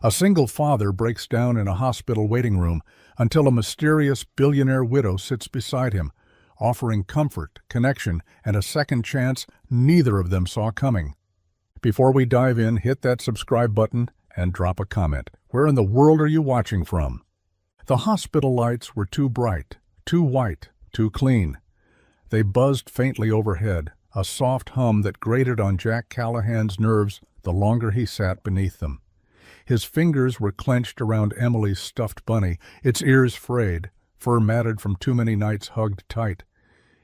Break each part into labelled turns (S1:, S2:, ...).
S1: A single father breaks down in a hospital waiting room until a mysterious billionaire widow sits beside him, offering comfort, connection, and a second chance neither of them saw coming. Before we dive in, hit that subscribe button and drop a comment. Where in the world are you watching from? The hospital lights were too bright, too white, too clean. They buzzed faintly overhead, a soft hum that grated on Jack Callahan's nerves the longer he sat beneath them. His fingers were clenched around Emily's stuffed bunny, its ears frayed, fur matted from too many nights hugged tight.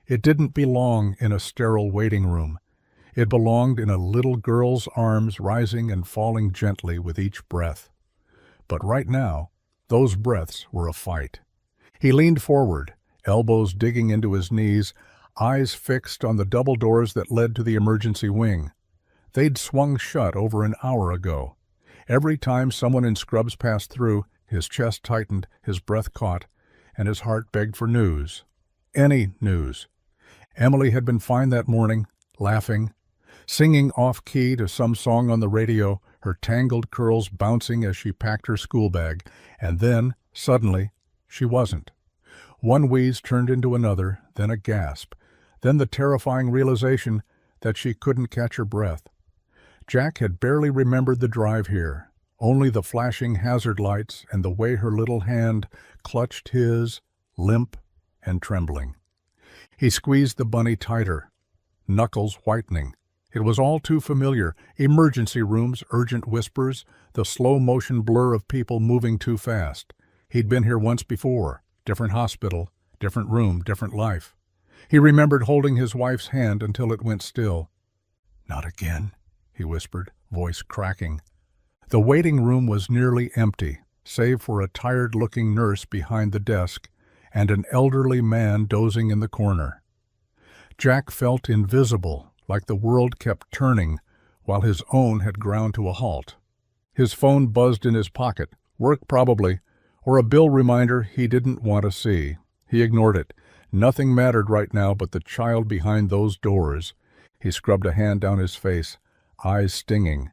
S1: It didn't belong in a sterile waiting room. It belonged in a little girl's arms rising and falling gently with each breath. But right now, those breaths were a fight. He leaned forward, elbows digging into his knees, eyes fixed on the double doors that led to the emergency wing. They'd swung shut over an hour ago. Every time someone in scrubs passed through, his chest tightened, his breath caught, and his heart begged for news. Any news. Emily had been fine that morning, laughing, singing off-key to some song on the radio, her tangled curls bouncing as she packed her school bag, and then, suddenly, she wasn't. One wheeze turned into another, then a gasp, then the terrifying realization that she couldn't catch her breath. Jack had barely remembered the drive here, only the flashing hazard lights and the way her little hand clutched his, limp and trembling. He squeezed the bunny tighter, knuckles whitening. It was all too familiar, emergency rooms, urgent whispers, the slow-motion blur of people moving too fast. He'd been here once before, different hospital, different room, different life. He remembered holding his wife's hand until it went still. "Not again," he whispered, voice cracking. The waiting room was nearly empty, save for a tired-looking nurse behind the desk and an elderly man dozing in the corner. Jack felt invisible, like the world kept turning while his own had ground to a halt. His phone buzzed in his pocket, work probably, or a bill reminder he didn't want to see. He ignored it. Nothing mattered right now but the child behind those doors. He scrubbed a hand down his face, eyes stinging.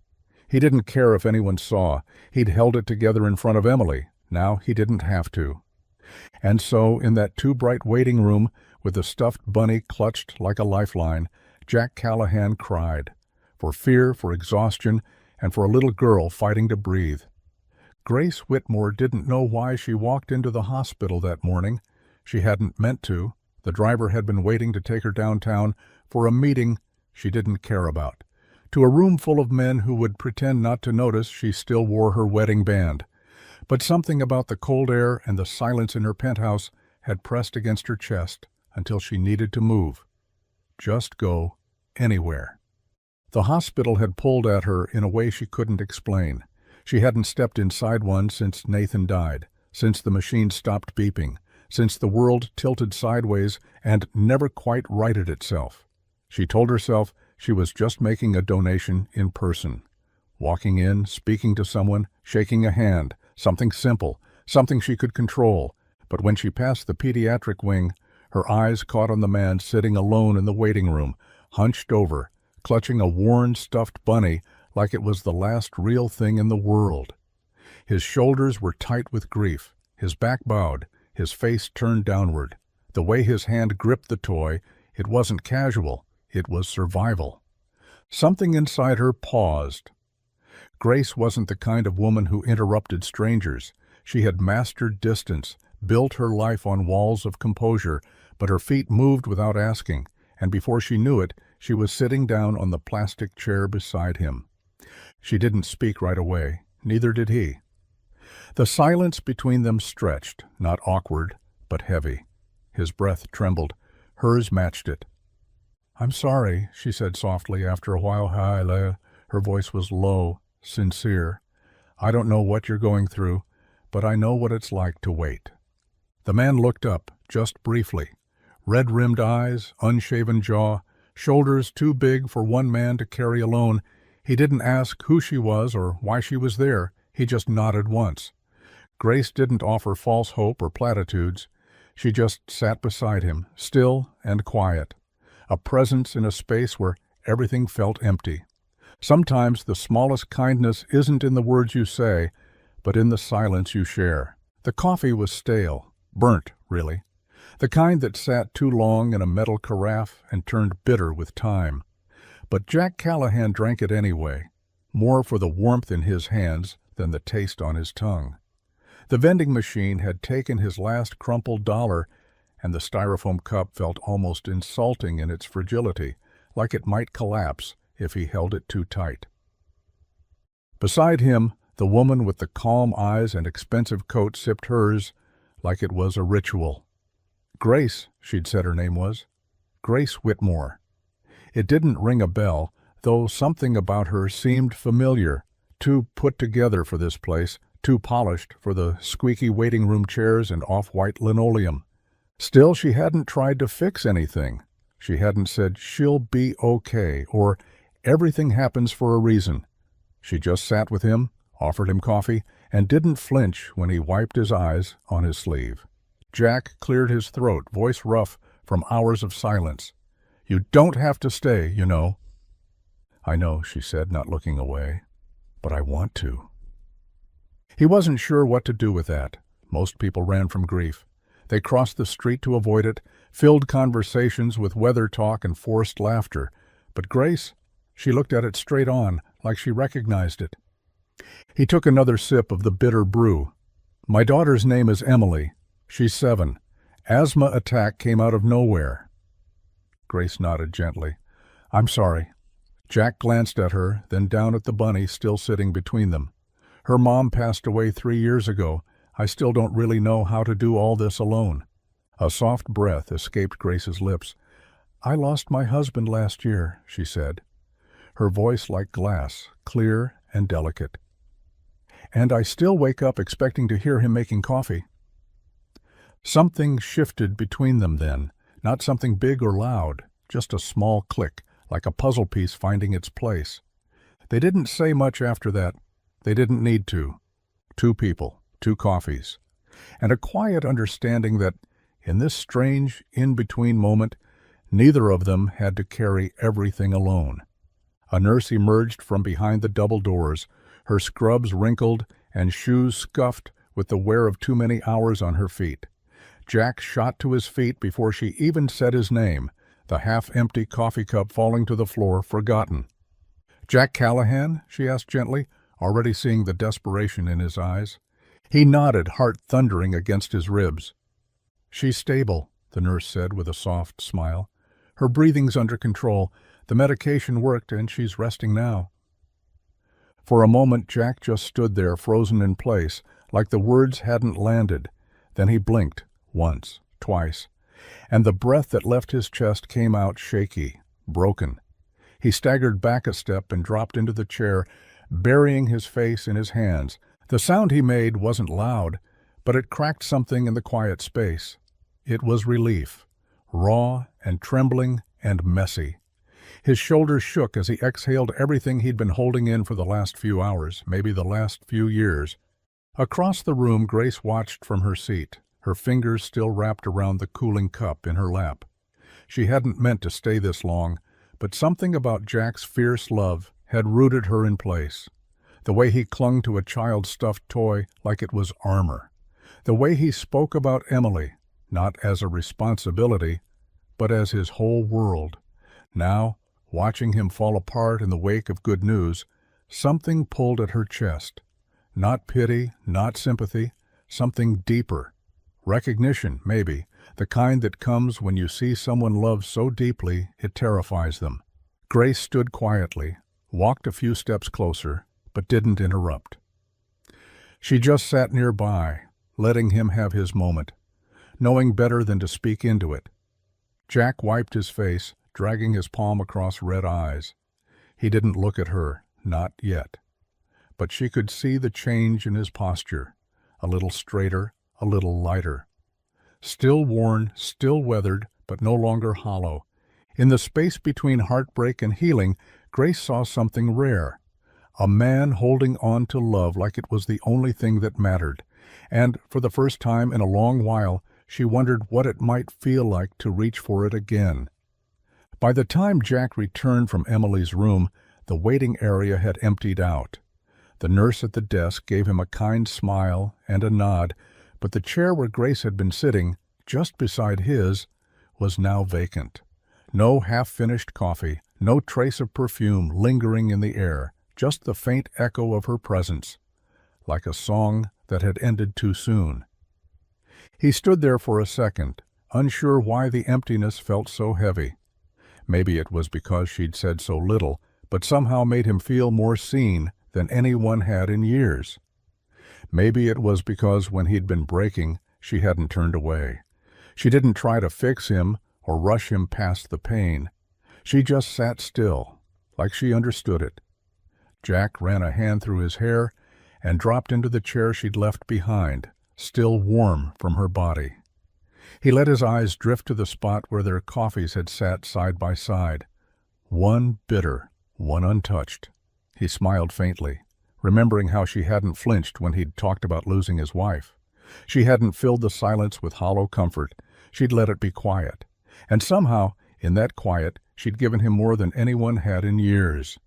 S1: He didn't care if anyone saw. He'd held it together in front of Emily. Now he didn't have to. And so, in that too-bright waiting room, with the stuffed bunny clutched like a lifeline, Jack Callahan cried, for fear, for exhaustion, and for a little girl fighting to breathe. Grace Whitmore didn't know why she walked into the hospital that morning. She hadn't meant to. The driver had been waiting to take her downtown for a meeting she didn't care about, to a room full of men who would pretend not to notice she still wore her wedding band. But something about the cold air and the silence in her penthouse had pressed against her chest until she needed to move. Just go anywhere. The hospital had pulled at her in a way she couldn't explain. She hadn't stepped inside one since Nathan died, since the machine stopped beeping, since the world tilted sideways and never quite righted itself. She told herself she was just making a donation in person. Walking in, speaking to someone, shaking a hand, something simple, something she could control. But when she passed the pediatric wing, her eyes caught on the man sitting alone in the waiting room, hunched over, clutching a worn stuffed bunny like it was the last real thing in the world. His shoulders were tight with grief, his back bowed, his face turned downward. The way his hand gripped the toy, it wasn't casual, it was survival. Something inside her paused. Grace wasn't the kind of woman who interrupted strangers. She had mastered distance, built her life on walls of composure, but her feet moved without asking, and before she knew it, she was sitting down on the plastic chair beside him. She didn't speak right away, neither did he. The silence between them stretched, not awkward, but heavy. His breath trembled. Hers matched it. "I'm sorry," she said softly after a while. Her voice was low, sincere. "I don't know what you're going through, but I know what it's like to wait." The man looked up, just briefly. Red-rimmed eyes, unshaven jaw, shoulders too big for one man to carry alone. He didn't ask who she was or why she was there. He just nodded once. Grace didn't offer false hope or platitudes. She just sat beside him, still and quiet, a presence in a space where everything felt empty. Sometimes the smallest kindness isn't in the words you say, but in the silence you share. The coffee was stale, burnt, really. The kind that sat too long in a metal carafe and turned bitter with time. But Jack Callahan drank it anyway, more for the warmth in his hands than the taste on his tongue. The vending machine had taken his last crumpled dollar, and the styrofoam cup felt almost insulting in its fragility, like it might collapse if he held it too tight. Beside him, the woman with the calm eyes and expensive coat sipped hers like it was a ritual. Grace, she'd said her name was. Grace Whitmore. It didn't ring a bell, though something about her seemed familiar, too put together for this place, too polished for the squeaky waiting room chairs and off-white linoleum. Still, she hadn't tried to fix anything. She hadn't said, "She'll be okay," or "Everything happens for a reason." She just sat with him, offered him coffee, and didn't flinch when he wiped his eyes on his sleeve. Jack cleared his throat, voice rough from hours of silence. "You don't have to stay, you know." "I know," she said, not looking away. "But I want to." He wasn't sure what to do with that. Most people ran from grief. They crossed the street to avoid it, filled conversations with weather talk and forced laughter. But Grace, she looked at it straight on, like she recognized it. He took another sip of the bitter brew. "My daughter's name is Emily. She's 7. Asthma attack came out of nowhere." Grace nodded gently. "I'm sorry." Jack glanced at her, then down at the bunny still sitting between them. "Her mom passed away 3 years ago. I still don't really know how to do all this alone." A soft breath escaped Grace's lips. "I lost my husband last year," she said, her voice like glass, clear and delicate. "And I still wake up expecting to hear him making coffee." Something shifted between them then, not something big or loud, just a small click, like a puzzle piece finding its place. They didn't say much after that. They didn't need to. 2 people, 2 coffees, and a quiet understanding that, in this strange, in-between moment, neither of them had to carry everything alone. A nurse emerged from behind the double doors, her scrubs wrinkled and shoes scuffed with the wear of too many hours on her feet. Jack shot to his feet before she even said his name, the half-empty coffee cup falling to the floor, forgotten. "Jack Callahan?" she asked gently, already seeing the desperation in his eyes. He nodded, heart thundering against his ribs. "She's stable," the nurse said with a soft smile. "Her breathing's under control. The medication worked, and she's resting now." For a moment, Jack just stood there, frozen in place, like the words hadn't landed. Then he blinked, once, twice, and the breath that left his chest came out shaky, broken. He staggered back a step and dropped into the chair, burying his face in his hands. The sound he made wasn't loud, but it cracked something in the quiet space. It was relief, raw and trembling and messy. His shoulders shook as he exhaled everything he'd been holding in for the last few hours, maybe the last few years. Across the room, Grace watched from her seat, her fingers still wrapped around the cooling cup in her lap. She hadn't meant to stay this long, but something about Jack's fierce love had rooted her in place. The way he clung to a child's stuffed toy like it was armor. The way he spoke about Emily, not as a responsibility, but as his whole world. Now, watching him fall apart in the wake of good news, something pulled at her chest. Not pity, not sympathy, something deeper. Recognition, maybe, the kind that comes when you see someone loved so deeply it terrifies them. Grace stood quietly, walked a few steps closer, but didn't interrupt. She just sat nearby, letting him have his moment, knowing better than to speak into it. Jack wiped his face, dragging his palm across red eyes. He didn't look at her, not yet. But she could see the change in his posture, a little straighter, a little lighter. Still worn, still weathered, but no longer hollow. In the space between heartbreak and healing, Grace saw something rare. A man holding on to love like it was the only thing that mattered. And, for the first time in a long while, she wondered what it might feel like to reach for it again. By the time Jack returned from Emily's room, the waiting area had emptied out. The nurse at the desk gave him a kind smile and a nod, but the chair where Grace had been sitting, just beside his, was now vacant. No half-finished coffee, no trace of perfume lingering in the air, just the faint echo of her presence, like a song that had ended too soon. He stood there for a second, unsure why the emptiness felt so heavy. Maybe it was because she'd said so little, but somehow made him feel more seen than anyone had in years. Maybe it was because when he'd been breaking, she hadn't turned away. She didn't try to fix him or rush him past the pain. She just sat still, like she understood it. Jack ran a hand through his hair and dropped into the chair she'd left behind, still warm from her body. He let his eyes drift to the spot where their coffees had sat side by side, one bitter, one untouched. He smiled faintly, remembering how she hadn't flinched when he'd talked about losing his wife. She hadn't filled the silence with hollow comfort. She'd let it be quiet. And somehow, in that quiet, she'd given him more than anyone had in years.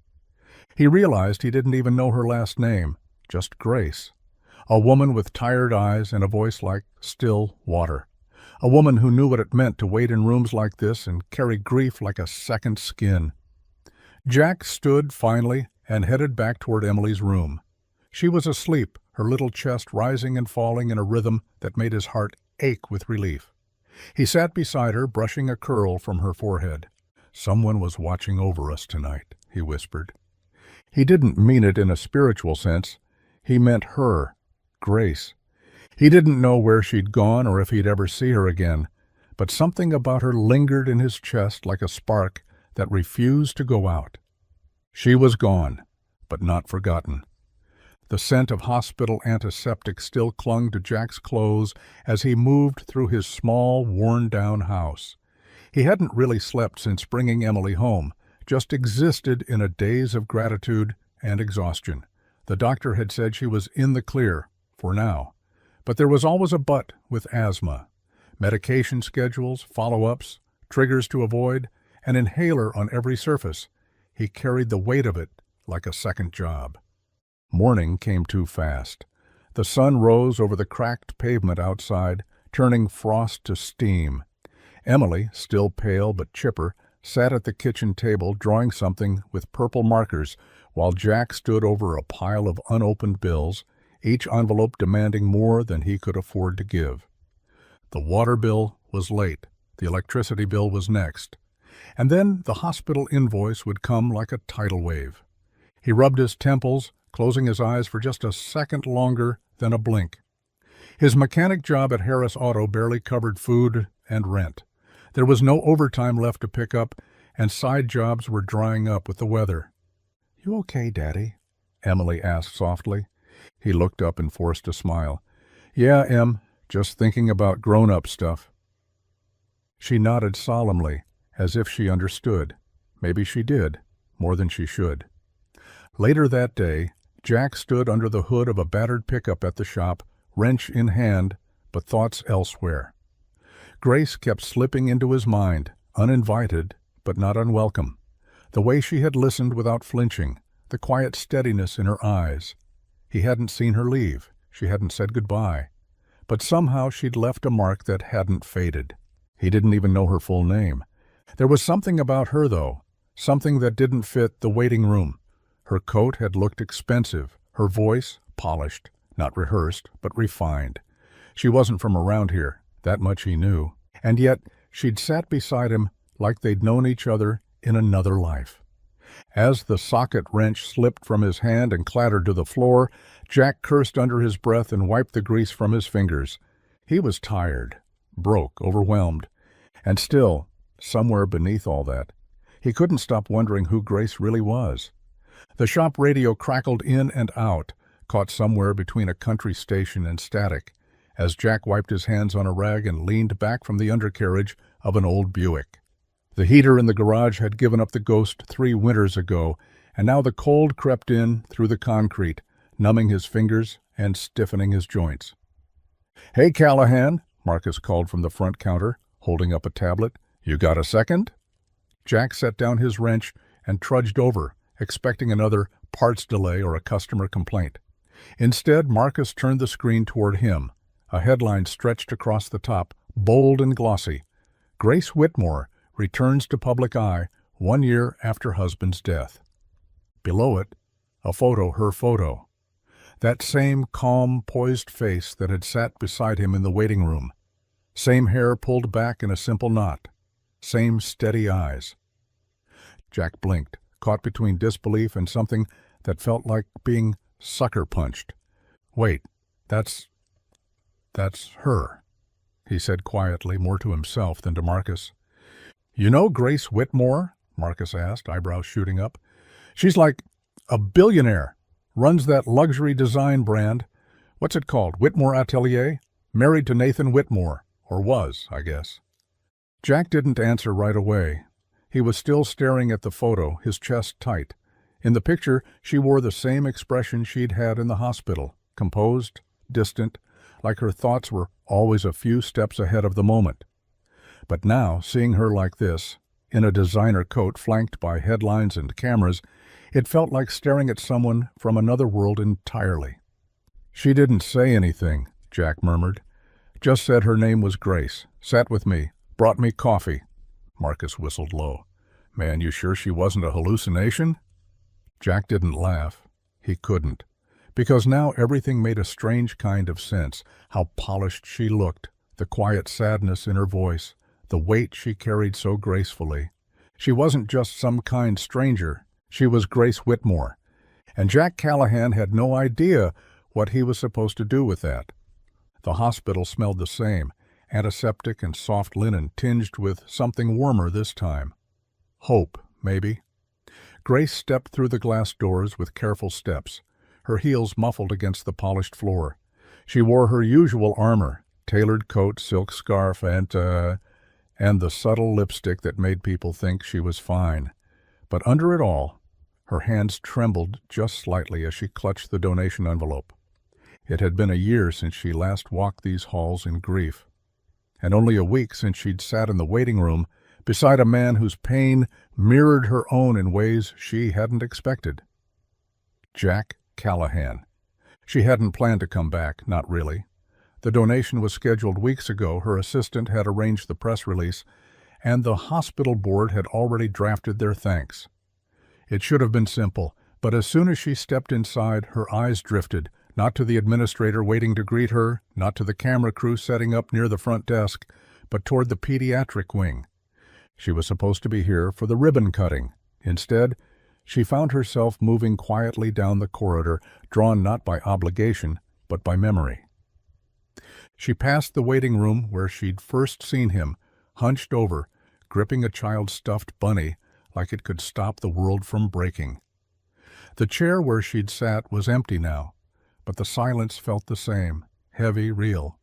S1: He realized he didn't even know her last name, just Grace. A woman with tired eyes and a voice like still water. A woman who knew what it meant to wait in rooms like this and carry grief like a second skin. Jack stood finally and headed back toward Emily's room. She was asleep, her little chest rising and falling in a rhythm that made his heart ache with relief. He sat beside her, brushing a curl from her forehead. "Someone was watching over us tonight," he whispered. He didn't mean it in a spiritual sense. He meant her, Grace. He didn't know where she'd gone or if he'd ever see her again, but something about her lingered in his chest like a spark that refused to go out. She was gone, but not forgotten. The scent of hospital antiseptic still clung to Jack's clothes as he moved through his small, worn-down house. He hadn't really slept since bringing Emily home, just existed in a daze of gratitude and exhaustion. The doctor had said she was in the clear, for now. But there was always a but with asthma. Medication schedules, follow-ups, triggers to avoid, an inhaler on every surface. He carried the weight of it like a second job. Morning came too fast. The sun rose over the cracked pavement outside, turning frost to steam. Emily, still pale but chipper, sat at the kitchen table drawing something with purple markers, while Jack stood over a pile of unopened bills, each envelope demanding more than he could afford to give. The water bill was late. The electricity bill was next. And then the hospital invoice would come like a tidal wave. He rubbed his temples, closing his eyes for just a second longer than a blink. His mechanic job at Harris Auto barely covered food and rent. There was no overtime left to pick up, and side jobs were drying up with the weather. "You okay, Daddy?" Emily asked softly. He looked up and forced a smile. "Yeah, Em, just thinking about grown-up stuff." She nodded solemnly, as if she understood. Maybe she did, more than she should. Later that day, Jack stood under the hood of a battered pickup at the shop, wrench in hand, but thoughts elsewhere. Grace kept slipping into his mind, uninvited, but not unwelcome. The way she had listened without flinching, the quiet steadiness in her eyes. He hadn't seen her leave. She hadn't said goodbye. But somehow she'd left a mark that hadn't faded. He didn't even know her full name. There was something about her, though, something that didn't fit the waiting room. Her coat had looked expensive, her voice polished, not rehearsed, but refined. She wasn't from around here, that much he knew, and yet she'd sat beside him like they'd known each other in another life. As the socket wrench slipped from his hand and clattered to the floor, Jack cursed under his breath and wiped the grease from his fingers. He was tired, broke, overwhelmed, and still, somewhere beneath all that, he couldn't stop wondering who Grace really was. The shop radio crackled in and out, caught somewhere between a country station and static, as Jack wiped his hands on a rag and leaned back from the undercarriage of an old Buick. The heater in the garage had given up the ghost 3 winters ago, and now the cold crept in through the concrete, numbing his fingers and stiffening his joints. "Hey, Callahan," Marcus called from the front counter, holding up a tablet. "You got a second?" Jack set down his wrench and trudged over, expecting another parts delay, or a customer complaint. Instead, Marcus turned the screen toward him. A headline stretched across the top, bold and glossy. Grace Whitmore returns to public eye 1 year after husband's death. Below it, a photo, her photo. That same calm, poised face that had sat beside him in the waiting room. Same hair pulled back in a simple knot. Same steady eyes. Jack blinked, caught between disbelief and something that felt like being sucker-punched. "Wait, that's her," he said quietly, more to himself than to Marcus. "You know Grace Whitmore?" Marcus asked, eyebrows shooting up. "She's like a billionaire. Runs that luxury design brand. What's it called? Whitmore Atelier? Married to Nathan Whitmore. Or was, I guess." Jack didn't answer right away. He was still staring at the photo, his chest tight. In the picture, she wore the same expression she'd had in the hospital, composed, distant, like her thoughts were always a few steps ahead of the moment. But now, seeing her like this, in a designer coat flanked by headlines and cameras, it felt like staring at someone from another world entirely. "She didn't say anything," Jack murmured. "Just said her name was Grace. Sat with me. Brought me coffee." Marcus whistled low. "Man, you sure she wasn't a hallucination?" Jack didn't laugh. He couldn't. Because now everything made a strange kind of sense. How polished she looked, the quiet sadness in her voice, the weight she carried so gracefully. She wasn't just some kind stranger. She was Grace Whitmore. And Jack Callahan had no idea what he was supposed to do with that. The hospital smelled the same, antiseptic and soft linen tinged with something warmer this time. Hope, maybe. Grace stepped through the glass doors with careful steps, her heels muffled against the polished floor. She wore her usual armor, tailored coat, silk scarf, and the subtle lipstick that made people think she was fine. But under it all, her hands trembled just slightly as she clutched the donation envelope. It had been a year since she last walked these halls in grief, and only a week since she'd sat in the waiting room beside a man whose pain mirrored her own in ways she hadn't expected. Jack Callahan. She hadn't planned to come back, not really. The donation was scheduled weeks ago, her assistant had arranged the press release, and the hospital board had already drafted their thanks. It should have been simple, but as soon as she stepped inside, her eyes drifted, not to the administrator waiting to greet her, not to the camera crew setting up near the front desk, but toward the pediatric wing. She was supposed to be here for the ribbon cutting. Instead, she found herself moving quietly down the corridor, drawn not by obligation, but by memory. She passed the waiting room where she'd first seen him, hunched over, gripping a child's stuffed bunny like it could stop the world from breaking. The chair where she'd sat was empty now, but the silence felt the same, heavy, real.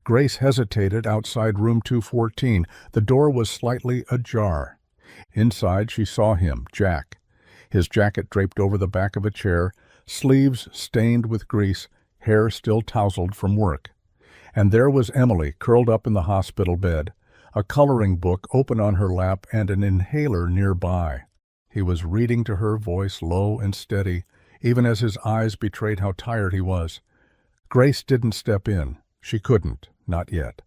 S1: Grace hesitated outside room 214. The door was slightly ajar. Inside she saw him, Jack, his jacket draped over the back of a chair, sleeves stained with grease, hair still tousled from work. And there was Emily, curled up in the hospital bed, a coloring book open on her lap and an inhaler nearby. He was reading to her, voice low and steady, even as his eyes betrayed how tired he was. Grace didn't step in. She couldn't, not yet.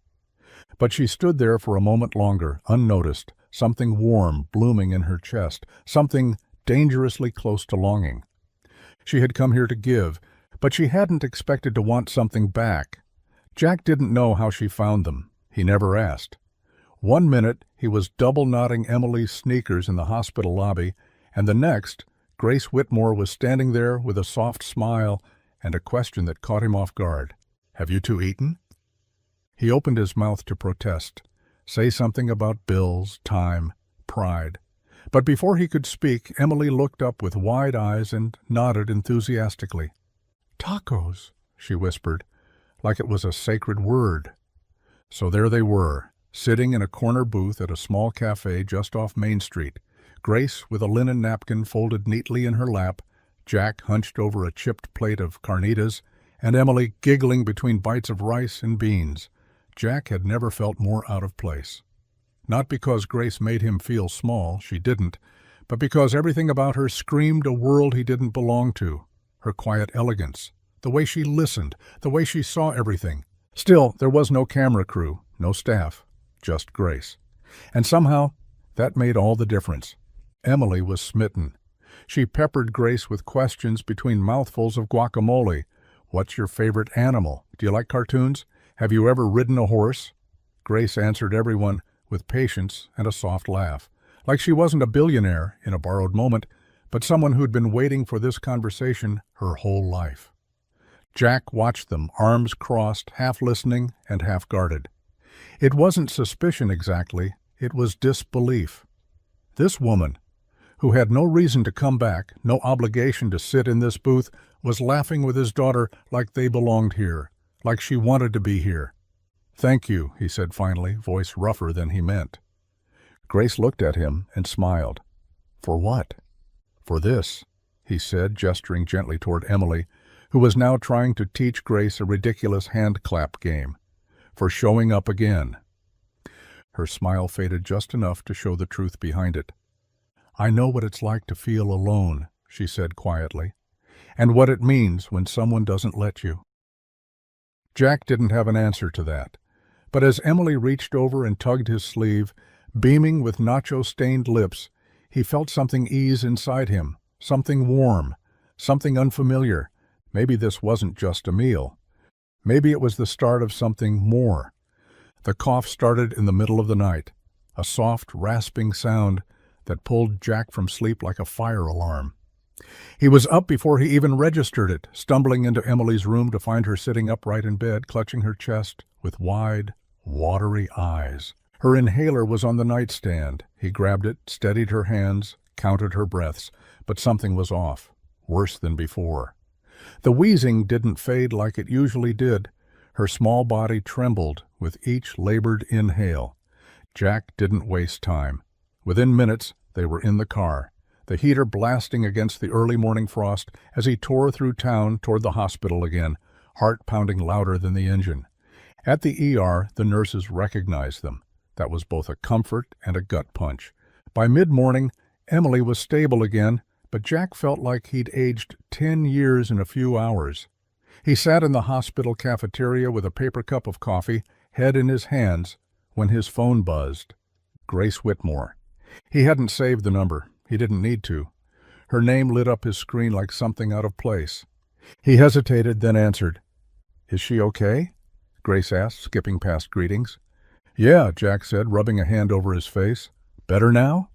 S1: But she stood there for a moment longer, unnoticed, something warm blooming in her chest, something dangerously close to longing. She had come here to give, but she hadn't expected to want something back. Jack didn't know how she found them. He never asked. 1 minute, he was double-knotting Emily's sneakers in the hospital lobby, and the next, Grace Whitmore was standing there with a soft smile and a question that caught him off guard. "Have you two eaten?" He opened his mouth to protest, say something about bills, time, pride. But before he could speak, Emily looked up with wide eyes and nodded enthusiastically. "Tacos," she whispered, like it was a sacred word. So there they were, sitting in a corner booth at a small cafe just off Main Street, Grace with a linen napkin folded neatly in her lap, Jack hunched over a chipped plate of carnitas, and Emily giggling between bites of rice and beans. Jack had never felt more out of place. Not because Grace made him feel small, she didn't, but because everything about her screamed a world he didn't belong to. Her quiet elegance, the way she listened, the way she saw everything. Still, there was no camera crew, no staff, just Grace. And somehow, that made all the difference. Emily was smitten. She peppered Grace with questions between mouthfuls of guacamole. What's your favorite animal? Do you like cartoons? Have you ever ridden a horse? Grace answered everyone with patience and a soft laugh, like she wasn't a billionaire in a borrowed moment, but someone who'd been waiting for this conversation her whole life. Jack watched them, arms crossed, half listening and half guarded. It wasn't suspicion exactly, it was disbelief. This woman, who had no reason to come back, no obligation to sit in this booth, was laughing with his daughter like they belonged here, like she wanted to be here. "Thank you," he said finally, voice rougher than he meant. Grace looked at him and smiled. "For what?" "For this," he said, gesturing gently toward Emily, who was now trying to teach Grace a ridiculous hand-clap game. "For showing up again." Her smile faded just enough to show the truth behind it. "I know what it's like to feel alone," she said quietly, "and what it means when someone doesn't let you." Jack didn't have an answer to that, but as Emily reached over and tugged his sleeve, beaming with nacho-stained lips, he felt something ease inside him, something warm, something unfamiliar. Maybe this wasn't just a meal. Maybe it was the start of something more. The cough started in the middle of the night, a soft, rasping sound that pulled Jack from sleep like a fire alarm. He was up before he even registered it, stumbling into Emily's room to find her sitting upright in bed, clutching her chest with wide, watery eyes. Her inhaler was on the nightstand. He grabbed it, steadied her hands, counted her breaths, but something was off, worse than before. The wheezing didn't fade like it usually did. Her small body trembled with each labored inhale. Jack didn't waste time. Within minutes, they were in the car, the heater blasting against the early morning frost as he tore through town toward the hospital again, heart pounding louder than the engine. At the ER, the nurses recognized them. That was both a comfort and a gut punch. By mid-morning, Emily was stable again, but Jack felt like he'd aged 10 years in a few hours. He sat in the hospital cafeteria with a paper cup of coffee, head in his hands, when his phone buzzed. Grace Whitmore. He hadn't saved the number. He didn't need to. Her name lit up his screen like something out of place. He hesitated, then answered. "Is she okay?" Grace asked, skipping past greetings. "Yeah," Jack said, rubbing a hand over his face. "Better now?"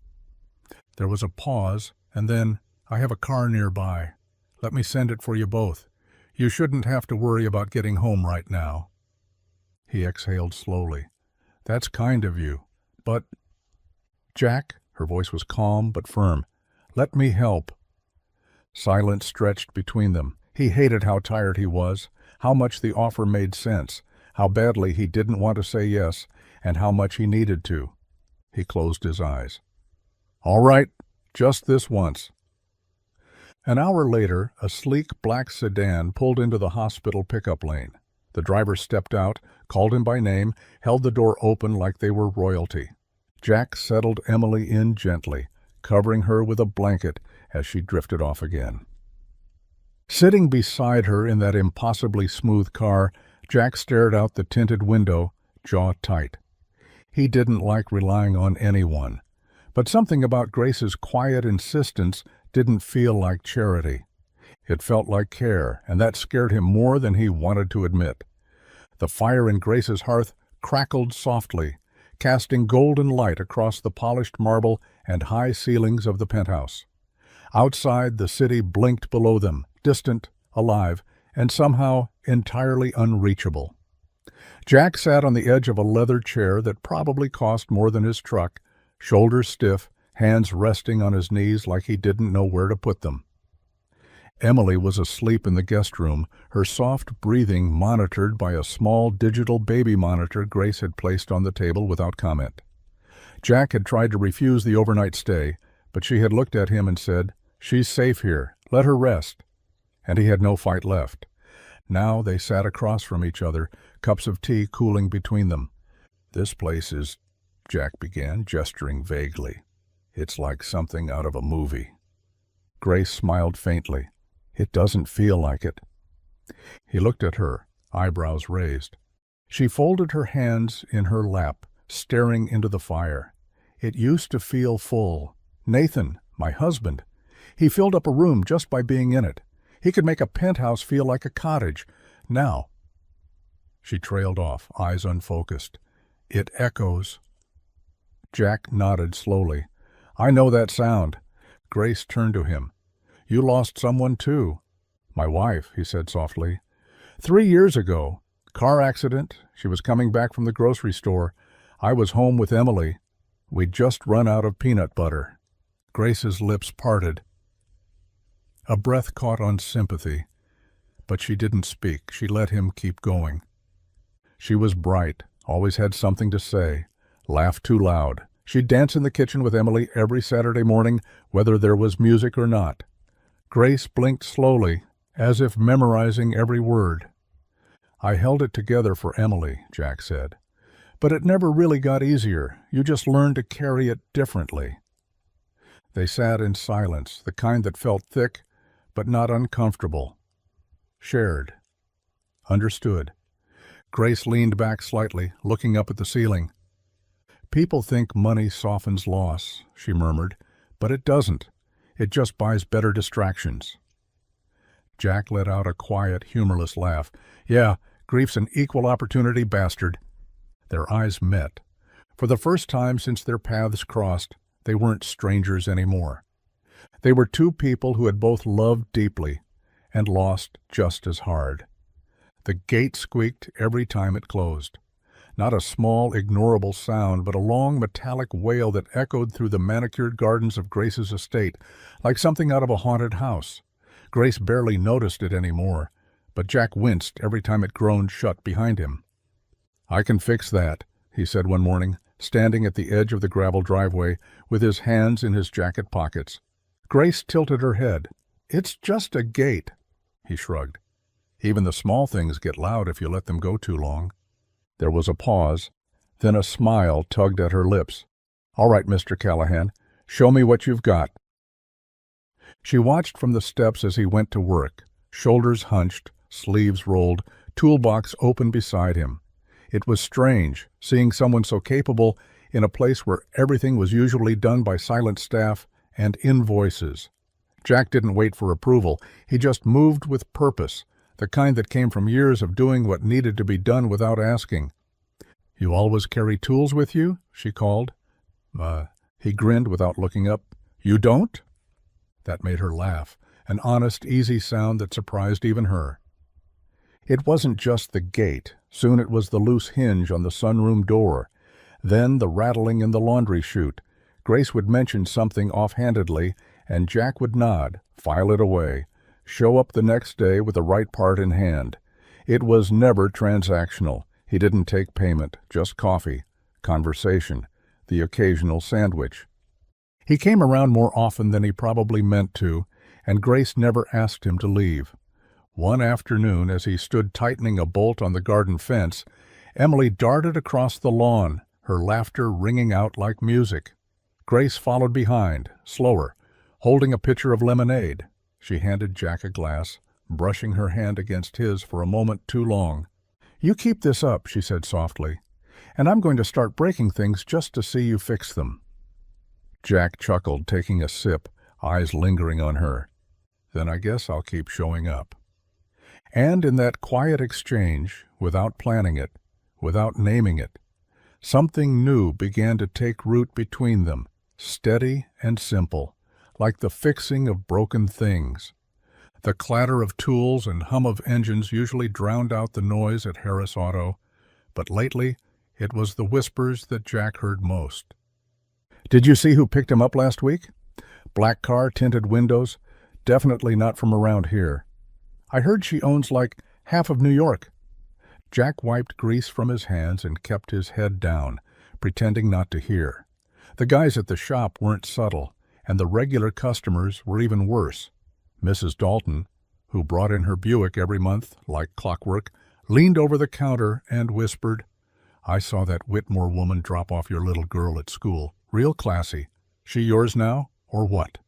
S1: There was a pause, and then, "I have a car nearby. Let me send it for you both. You shouldn't have to worry about getting home right now." He exhaled slowly. "That's kind of you, but—" "Jack," her voice was calm but firm, "let me help." Silence stretched between them. He hated how tired he was, how much the offer made sense, how badly he didn't want to say yes, and how much he needed to. He closed his eyes. "All right, just this once." An hour later, a sleek black sedan pulled into the hospital pickup lane. The driver stepped out, called him by name, held the door open like they were royalty. Jack settled Emily in gently, covering her with a blanket as she drifted off again. Sitting beside her in that impossibly smooth car, Jack stared out the tinted window, jaw tight. He didn't like relying on anyone, but something about Grace's quiet insistence didn't feel like charity. It felt like care, and that scared him more than he wanted to admit. The fire in Grace's hearth crackled softly, casting golden light across the polished marble and high ceilings of the penthouse. Outside, the city blinked below them, distant, alive, and somehow entirely unreachable. Jack sat on the edge of a leather chair that probably cost more than his truck, shoulders stiff, hands resting on his knees like he didn't know where to put them. Emily was asleep in the guest room, her soft breathing monitored by a small digital baby monitor Grace had placed on the table without comment. Jack had tried to refuse the overnight stay, but she had looked at him and said, "She's safe here. Let her rest." And he had no fight left. Now they sat across from each other, cups of tea cooling between them. "This place is—" Jack began, gesturing vaguely. It's like something out of a movie. Grace smiled faintly. It doesn't feel like it. He looked at her, eyebrows raised. She folded her hands in her lap, staring into the fire. It used to feel full. Nathan, my husband, he filled up a room just by being in it. He could make a penthouse feel like a cottage. Now, she trailed off, eyes unfocused. It echoes. Jack nodded slowly. I know that sound. Grace turned to him. You lost someone too. My wife, he said softly. 3 years ago. Car accident. She was coming back from the grocery store. I was home with Emily. We'd just run out of peanut butter. Grace's lips parted. A breath caught on sympathy. But she didn't speak. She let him keep going. She was bright, always had something to say, laughed too loud. She'd dance in the kitchen with Emily every Saturday morning, whether there was music or not. Grace blinked slowly, as if memorizing every word. I held it together for Emily, Jack said. But it never really got easier. You just learned to carry it differently. They sat in silence, the kind that felt thick, but not uncomfortable. Shared. Understood. Grace leaned back slightly, looking up at the ceiling. People think money softens loss, she murmured, but it doesn't. It just buys better distractions. Jack let out a quiet, humorless laugh. Yeah, grief's an equal opportunity bastard. Their eyes met. For the first time since their paths crossed, they weren't strangers anymore. They were two people who had both loved deeply and lost just as hard. The gate squeaked every time it closed. Not a small, ignorable sound, but a long, metallic wail that echoed through the manicured gardens of Grace's estate, like something out of a haunted house. Grace barely noticed it anymore, but Jack winced every time it groaned shut behind him. I can fix that, he said one morning, standing at the edge of the gravel driveway, with his hands in his jacket pockets. Grace tilted her head. It's just a gate, he shrugged. Even the small things get loud if you let them go too long. There was a pause, then a smile tugged at her lips. All right, Mr. Callahan, show me what you've got. She watched from the steps as he went to work, shoulders hunched, sleeves rolled, toolbox open beside him. It was strange, seeing someone so capable in a place where everything was usually done by silent staff and invoices. Jack didn't wait for approval. He just moved with purpose, the kind that came from years of doing what needed to be done without asking. You always carry tools with you? She called. He grinned without looking up. You don't? That made her laugh, an honest, easy sound that surprised even her. It wasn't just the gate. Soon it was the loose hinge on the sunroom door. Then the rattling in the laundry chute. Grace would mention something offhandedly, and Jack would nod, file it away, show up the next day with the right part in hand. It was never transactional. He didn't take payment, just coffee, conversation, the occasional sandwich. He came around more often than he probably meant to, and Grace never asked him to leave. One afternoon, as he stood tightening a bolt on the garden fence, Emily darted across the lawn, her laughter ringing out like music. Grace followed behind, slower, holding a pitcher of lemonade. She handed Jack a glass, brushing her hand against his for a moment too long. You keep this up, she said softly, and I'm going to start breaking things just to see you fix them. Jack chuckled, taking a sip, eyes lingering on her. Then I guess I'll keep showing up. And in that quiet exchange, without planning it, without naming it, something new began to take root between them, steady and simple, like the fixing of broken things. The clatter of tools and hum of engines usually drowned out the noise at Harris Auto, but lately it was the whispers that Jack heard most. Did you see who picked him up last week? Black car, tinted windows, definitely not from around here. I heard she owns like half of New York. Jack wiped grease from his hands and kept his head down, pretending not to hear. The guys at the shop weren't subtle, and the regular customers were even worse. Mrs. Dalton, who brought in her Buick every month, like clockwork, leaned over the counter and whispered, I saw that Whitmore woman drop off your little girl at school. Real classy. She yours now, or what?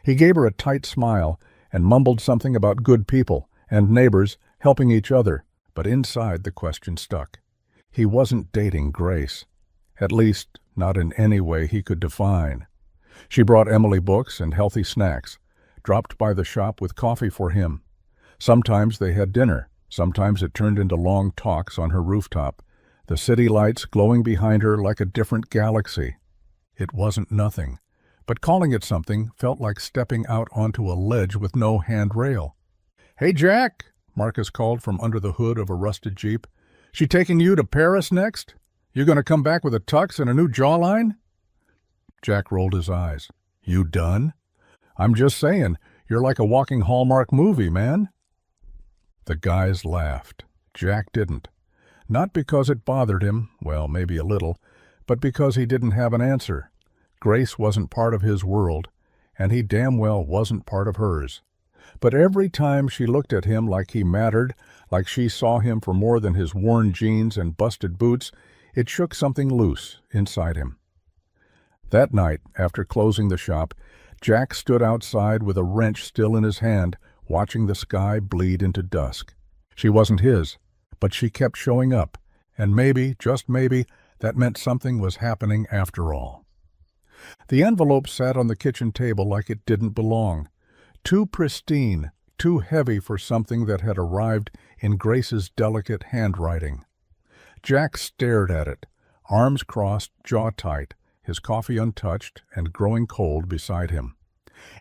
S1: He gave her a tight smile and mumbled something about good people and neighbors helping each other, but inside the question stuck. He wasn't dating Grace. At least, not in any way he could define. She brought Emily books and healthy snacks, dropped by the shop with coffee for him. Sometimes they had dinner. Sometimes it turned into long talks on her rooftop, the city lights glowing behind her like a different galaxy. It wasn't nothing, but calling it something felt like stepping out onto a ledge with no handrail. "Hey, Jack," Marcus called from under the hood of a rusted Jeep. "She taking you to Paris next? You gonna come back with a tux and a new jawline?" Jack rolled his eyes. "You done?" "I'm just saying, you're like a walking Hallmark movie, man." The guys laughed. Jack didn't. Not because it bothered him, well, maybe a little, but because he didn't have an answer. Grace wasn't part of his world, and he damn well wasn't part of hers. But every time she looked at him like he mattered, like she saw him for more than his worn jeans and busted boots, it shook something loose inside him. That night, after closing the shop, Jack stood outside with a wrench still in his hand, watching the sky bleed into dusk. She wasn't his, but she kept showing up, and maybe, just maybe, that meant something was happening after all. The envelope sat on the kitchen table like it didn't belong. Too pristine, too heavy for something that had arrived in Grace's delicate handwriting. Jack stared at it, arms crossed, jaw tight, his coffee untouched and growing cold beside him.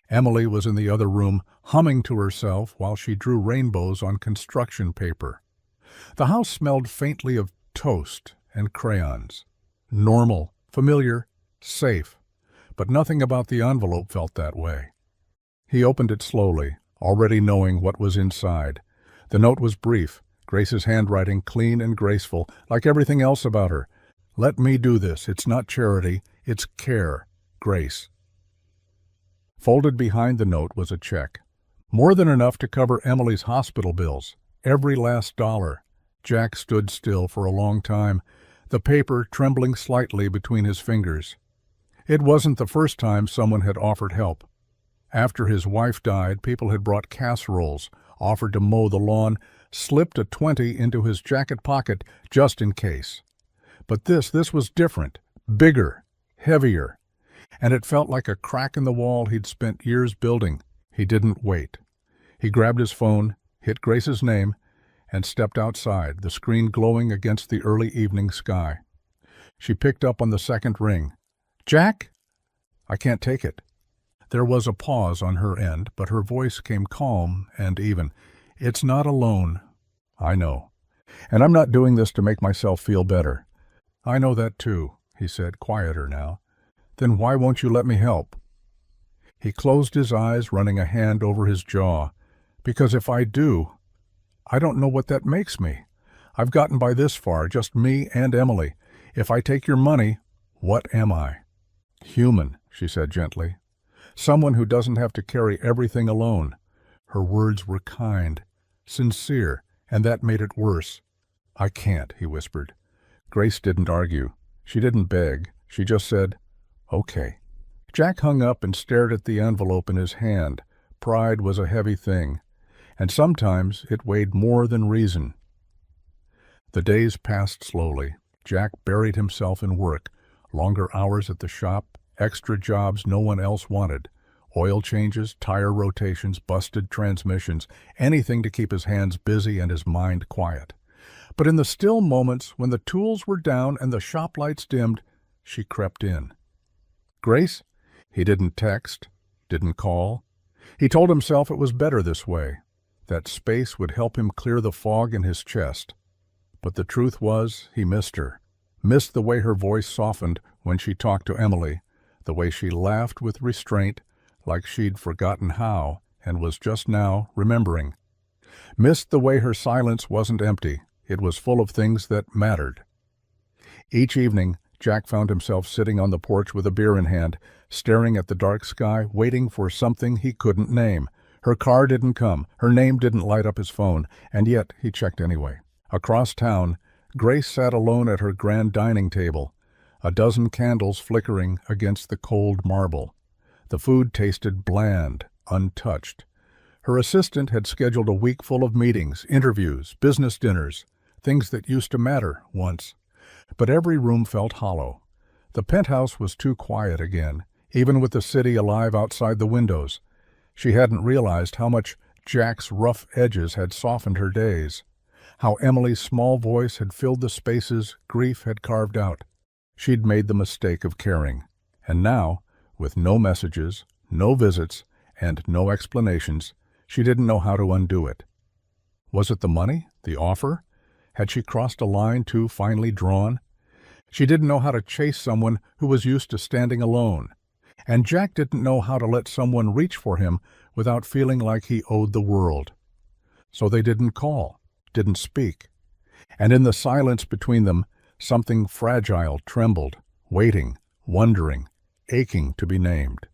S1: Emily was in the other room, humming to herself while she drew rainbows on construction paper. The house smelled faintly of toast and crayons. Normal, familiar, safe. But nothing about the envelope felt that way. He opened it slowly, already knowing what was inside. The note was brief, Grace's handwriting clean and graceful, like everything else about her. "Let me do this. It's not charity. It's care. Grace." Folded behind the note was a check. More than enough to cover Emily's hospital bills. Every last dollar. Jack stood still for a long time, the paper trembling slightly between his fingers. It wasn't the first time someone had offered help. After his wife died, people had brought casseroles, offered to mow the lawn, slipped a 20 into his jacket pocket just in case. But this was different, bigger, heavier, and it felt like a crack in the wall he'd spent years building. He didn't wait. He grabbed his phone, hit Grace's name, and stepped outside, the screen glowing against the early evening sky. She picked up on the second ring. "Jack?" "I can't take it." There was a pause on her end, but her voice came calm and even. "It's not alone." "I know. And I'm not doing this to make myself feel better." "I know that too," he said, quieter now. "Then why won't you let me help?" He closed his eyes, running a hand over his jaw. "Because if I do, I don't know what that makes me. I've gotten by this far, just me and Emily. If I take your money, what am I?" "Human," she said gently. "Someone who doesn't have to carry everything alone." Her words were kind, sincere, and that made it worse. "I can't," he whispered. Grace didn't argue. She didn't beg. She just said, "Okay." Jack hung up and stared at the envelope in his hand. Pride was a heavy thing, and sometimes it weighed more than reason. The days passed slowly. Jack buried himself in work, longer hours at the shop, extra jobs no one else wanted, oil changes, tire rotations, busted transmissions, anything to keep his hands busy and his mind quiet. But in the still moments when the tools were down and the shop lights dimmed, she crept in. "Grace?" He didn't text, didn't call. He told himself it was better this way. That space would help him clear the fog in his chest. But the truth was, he missed her. Missed the way her voice softened when she talked to Emily, the way she laughed with restraint, like she'd forgotten how and was just now remembering. Missed the way her silence wasn't empty. It was full of things that mattered. Each evening, Jack found himself sitting on the porch with a beer in hand, staring at the dark sky, waiting for something he couldn't name. Her car didn't come, her name didn't light up his phone, and yet he checked anyway. Across town, Grace sat alone at her grand dining table. a dozen candles flickering against the cold marble. The food tasted bland, untouched. Her assistant had scheduled a week full of meetings, interviews, business dinners, things that used to matter once. But every room felt hollow. The penthouse was too quiet again, even with the city alive outside the windows. She hadn't realized how much Jack's rough edges had softened her days, how Emily's small voice had filled the spaces grief had carved out. She'd made the mistake of caring, and now, with no messages, no visits, and no explanations, she didn't know how to undo it. Was it the money? The offer? Had she crossed a line too finely drawn? She didn't know how to chase someone who was used to standing alone. And Jack didn't know how to let someone reach for him without feeling like he owed the world. So they didn't call, didn't speak. And in the silence between them, something fragile trembled, waiting, wondering, aching to be named.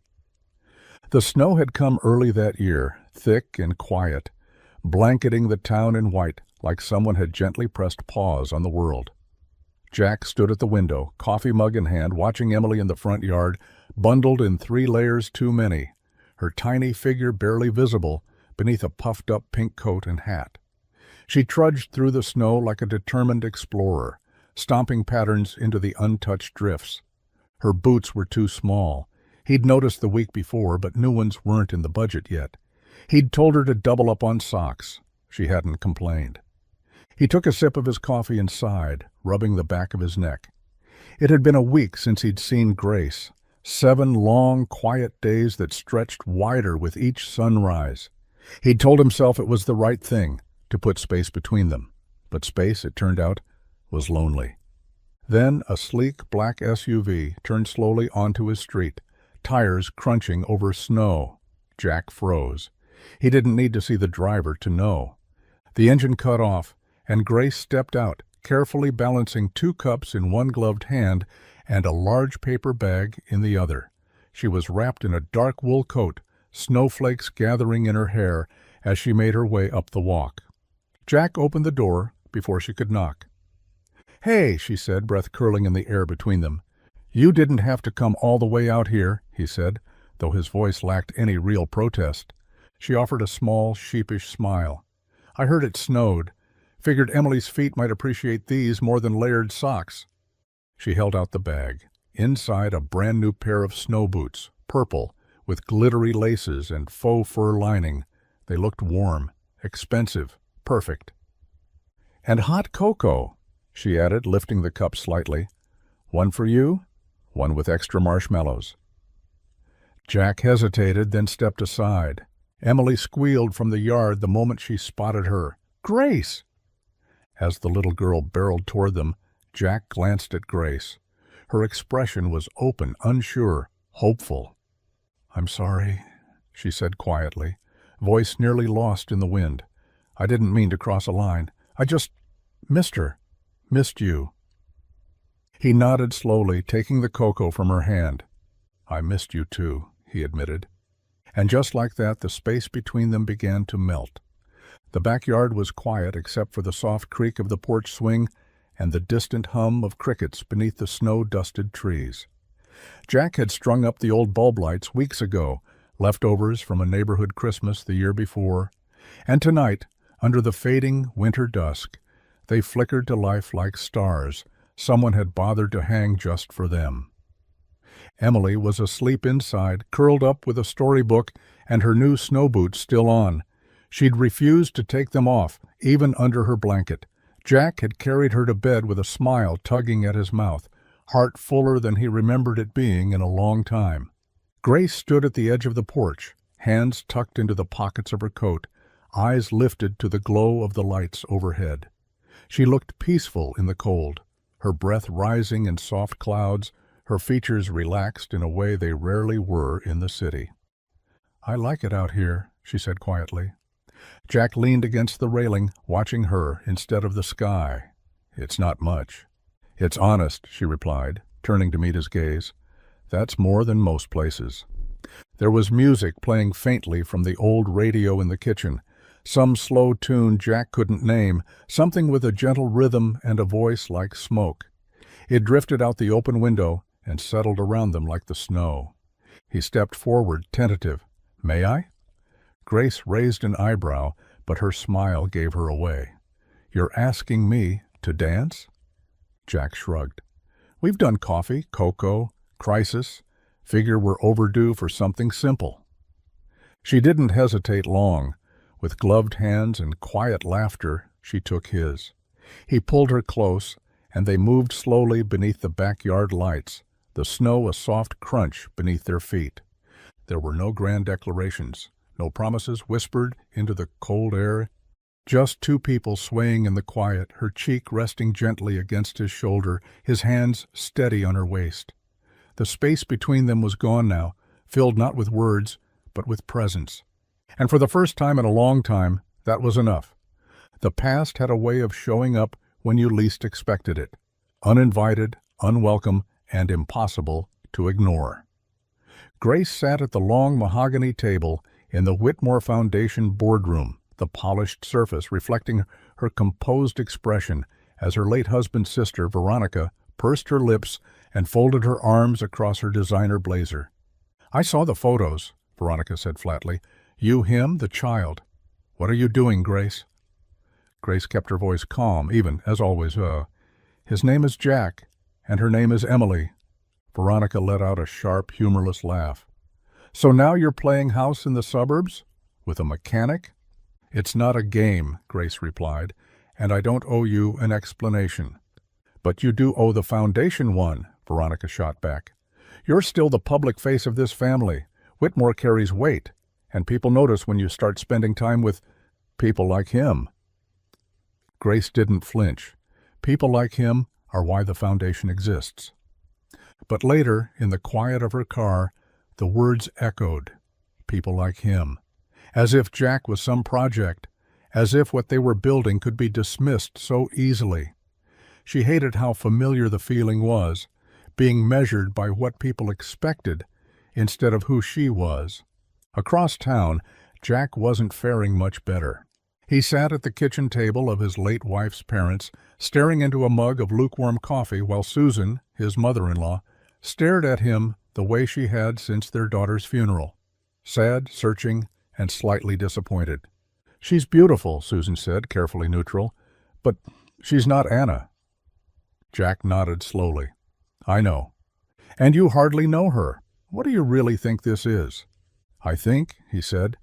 S1: The snow had come early that year, thick and quiet, blanketing the town in white like someone had gently pressed pause on the world. Jack stood at the window, coffee mug in hand, watching Emily in the front yard, bundled in 3 layers too many, her tiny figure barely visible beneath a puffed-up pink coat and hat. She trudged through the snow like a determined explorer, stomping patterns into the untouched drifts. Her boots were too small. He'd noticed the week before, but new ones weren't in the budget yet. He'd told her to double up on socks. She hadn't complained. He took a sip of his coffee and sighed, rubbing the back of his neck. It had been a week since he'd seen Grace, 7 long, quiet days that stretched wider with each sunrise. He'd told himself it was the right thing to put space between them, but space, it turned out, was lonely. Then a sleek black SUV turned slowly onto his street, tires crunching over snow. Jack froze. He didn't need to see the driver to know. The engine cut off, and Grace stepped out, carefully balancing 2 cups in one gloved hand and a large paper bag in the other. She was wrapped in a dark wool coat, snowflakes gathering in her hair as she made her way up the walk. Jack opened the door before she could knock. "Hey," she said, breath curling in the air between them. "You didn't have to come all the way out here," he said, though his voice lacked any real protest. She offered a small, sheepish smile. "I heard it snowed. Figured Emily's feet might appreciate these more than layered socks." She held out the bag. Inside, a brand-new pair of snow boots, purple, with glittery laces and faux fur lining. They looked warm, expensive, perfect. "And hot cocoa," she added, lifting the cup slightly. "One for you, one with extra marshmallows." Jack hesitated, then stepped aside. Emily squealed from the yard the moment she spotted her. "Grace!" As the little girl barreled toward them, Jack glanced at Grace. Her expression was open, unsure, hopeful. "I'm sorry," she said quietly, voice nearly lost in the wind. "I didn't mean to cross a line. I just missed her. Missed you." He nodded slowly, taking the cocoa from her hand. "I missed you too," he admitted. And just like that, the space between them began to melt. The backyard was quiet except for the soft creak of the porch swing and the distant hum of crickets beneath the snow-dusted trees. Jack had strung up the old bulb lights weeks ago, leftovers from a neighborhood Christmas the year before, and tonight, under the fading winter dusk, they flickered to life like stars someone had bothered to hang just for them. Emily was asleep inside, curled up with a storybook and her new snow boots still on. She'd refused to take them off, even under her blanket. Jack had carried her to bed with a smile tugging at his mouth, heart fuller than he remembered it being in a long time. Grace stood at the edge of the porch, hands tucked into the pockets of her coat, eyes lifted to the glow of the lights overhead. She looked peaceful in the cold, her breath rising in soft clouds, her features relaxed in a way they rarely were in the city. "I like it out here," she said quietly. Jack leaned against the railing, watching her instead of the sky. "It's not much." "It's honest," she replied, turning to meet his gaze. "That's more than most places." There was music playing faintly from the old radio in the kitchen, some slow tune Jack couldn't name, something with a gentle rhythm and a voice like smoke. It drifted out the open window and settled around them like the snow. He stepped forward, tentative. "May I?" Grace raised an eyebrow, but her smile gave her away. "You're asking me to dance?" Jack shrugged. "We've done coffee, cocoa, crisis. Figure we're overdue for something simple." She didn't hesitate long. With gloved hands and quiet laughter, she took his. He pulled her close, and they moved slowly beneath the backyard lights, the snow a soft crunch beneath their feet. There were no grand declarations, no promises whispered into the cold air. Just two people swaying in the quiet, her cheek resting gently against his shoulder, his hands steady on her waist. The space between them was gone now, filled not with words, but with presence. And for the first time in a long time, that was enough. The past had a way of showing up when you least expected it, uninvited, unwelcome, and impossible to ignore. Grace sat at the long mahogany table in the Whitmore Foundation boardroom, the polished surface reflecting her composed expression as her late husband's sister, Veronica, pursed her lips and folded her arms across her designer blazer. "I saw the photos," Veronica said flatly. "You, him, the child. What are you doing, Grace?" Grace kept her voice calm, even, as always. His name is Jack, and her name is Emily." Veronica let out a sharp, humorless laugh. "So now you're playing house in the suburbs? With a mechanic?" "It's not a game," Grace replied, "and I don't owe you an explanation." "But you do owe the foundation one," Veronica shot back. "You're still the public face of this family. Whitmore carries weight, and people notice when you start spending time with people like him." Grace didn't flinch. People like him are why the foundation exists. But later, in the quiet of her car, the words echoed. People like him. As if Jack was some project, as if what they were building could be dismissed so easily. She hated how familiar the feeling was, being measured by what people expected instead of who she was. Across town, Jack wasn't faring much better. He sat at the kitchen table of his late wife's parents, staring into a mug of lukewarm coffee while Susan, his mother-in-law, stared at him the way she had since their daughter's funeral. Sad, searching, and slightly disappointed. "She's beautiful," Susan said, carefully neutral, "but she's not Anna." Jack nodded slowly. "I know. And you hardly know her. What do you really think this is?" "I think," he said,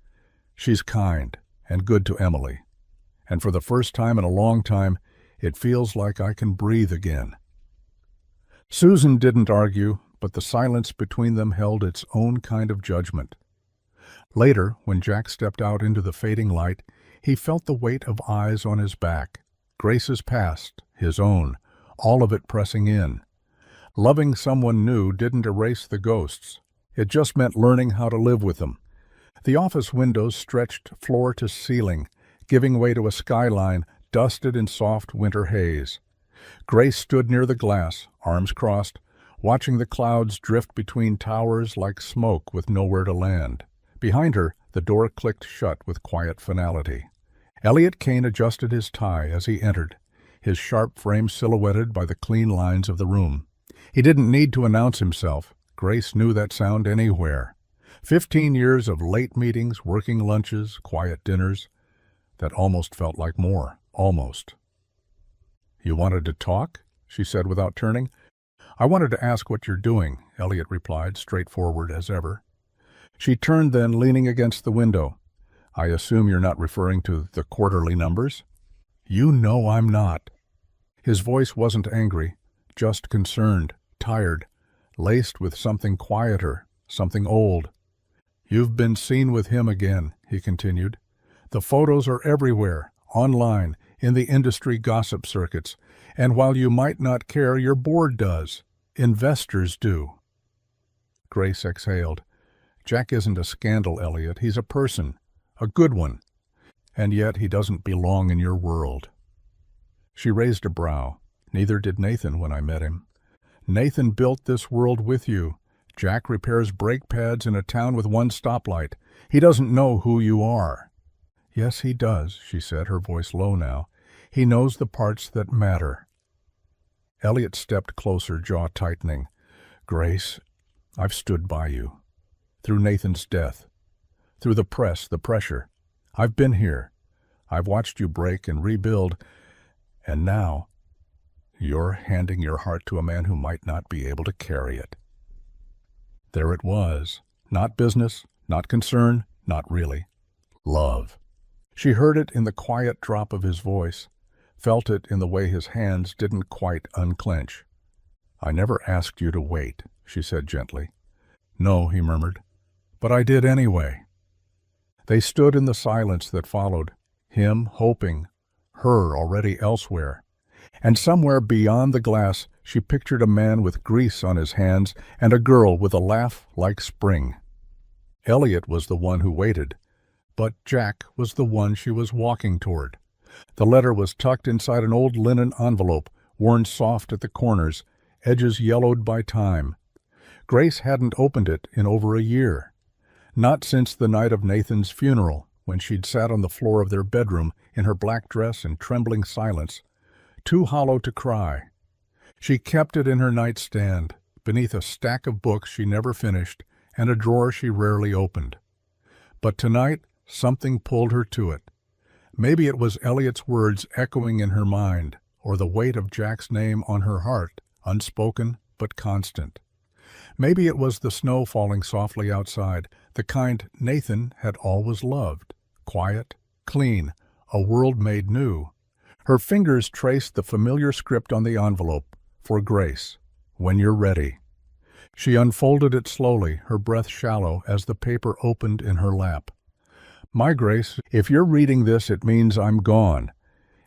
S1: "she's kind and good to Emily. And for the first time in a long time, it feels like I can breathe again." Susan didn't argue, but the silence between them held its own kind of judgment. Later, when Jack stepped out into the fading light, he felt the weight of eyes on his back. Grace's past, his own, all of it pressing in. Loving someone new didn't erase the ghosts. It just meant learning how to live with them. The office windows stretched floor to ceiling, giving way to a skyline dusted in soft winter haze. Grace stood near the glass, arms crossed, watching the clouds drift between towers like smoke with nowhere to land. Behind her, the door clicked shut with quiet finality. Elliot Kane adjusted his tie as he entered, his sharp frame silhouetted by the clean lines of the room. He didn't need to announce himself. Grace knew that sound anywhere. 15 years of late meetings, working lunches, quiet dinners. That almost felt like more. Almost. "You wanted to talk?" she said without turning. "I wanted to ask what you're doing," Elliot replied, straightforward as ever. She turned then, leaning against the window. "I assume you're not referring to the quarterly numbers?" "You know I'm not." His voice wasn't angry, just concerned, tired, laced with something quieter, something old. "You've been seen with him again," he continued. "The photos are everywhere, online, in the industry gossip circuits, and while you might not care, your board does. Investors do." Grace exhaled. "Jack isn't a scandal, Elliot. He's a person. A good one. And yet he doesn't belong in your world." She raised a brow. "Neither did Nathan when I met him. Nathan built this world with you. Jack repairs brake pads in a town with one stoplight. He doesn't know who you are." "Yes, he does," she said, her voice low now. "He knows the parts that matter." Elliot stepped closer, jaw tightening. Grace, I've stood by you. Through Nathan's death. Through the press, the pressure. I've been here. I've watched you break and rebuild. And now, you're handing your heart to a man who might not be able to carry it. There it was. Not business, not concern, not really. Love. She heard it in the quiet drop of his voice, felt it in the way his hands didn't quite unclench. I never asked you to wait, she said gently. No, he murmured, but I did anyway. They stood in the silence that followed, him hoping, her already elsewhere. And somewhere beyond the glass, she pictured a man with grease on his hands and a girl with a laugh like spring. Elliot was the one who waited, but Jack was the one she was walking toward. The letter was tucked inside an old linen envelope, worn soft at the corners, edges yellowed by time. Grace hadn't opened it in over a year. Not since the night of Nathan's funeral, when she'd sat on the floor of their bedroom in her black dress in trembling silence, too hollow to cry. She kept it in her nightstand, beneath a stack of books she never finished and a drawer she rarely opened. But tonight, something pulled her to it. Maybe it was Elliot's words echoing in her mind, or the weight of Jack's name on her heart, unspoken but constant. Maybe it was the snow falling softly outside, the kind Nathan had always loved, quiet, clean, a world made new. Her fingers traced the familiar script on the envelope, for Grace, when you're ready. She unfolded it slowly, her breath shallow as the paper opened in her lap. My Grace, if you're reading this, it means I'm gone.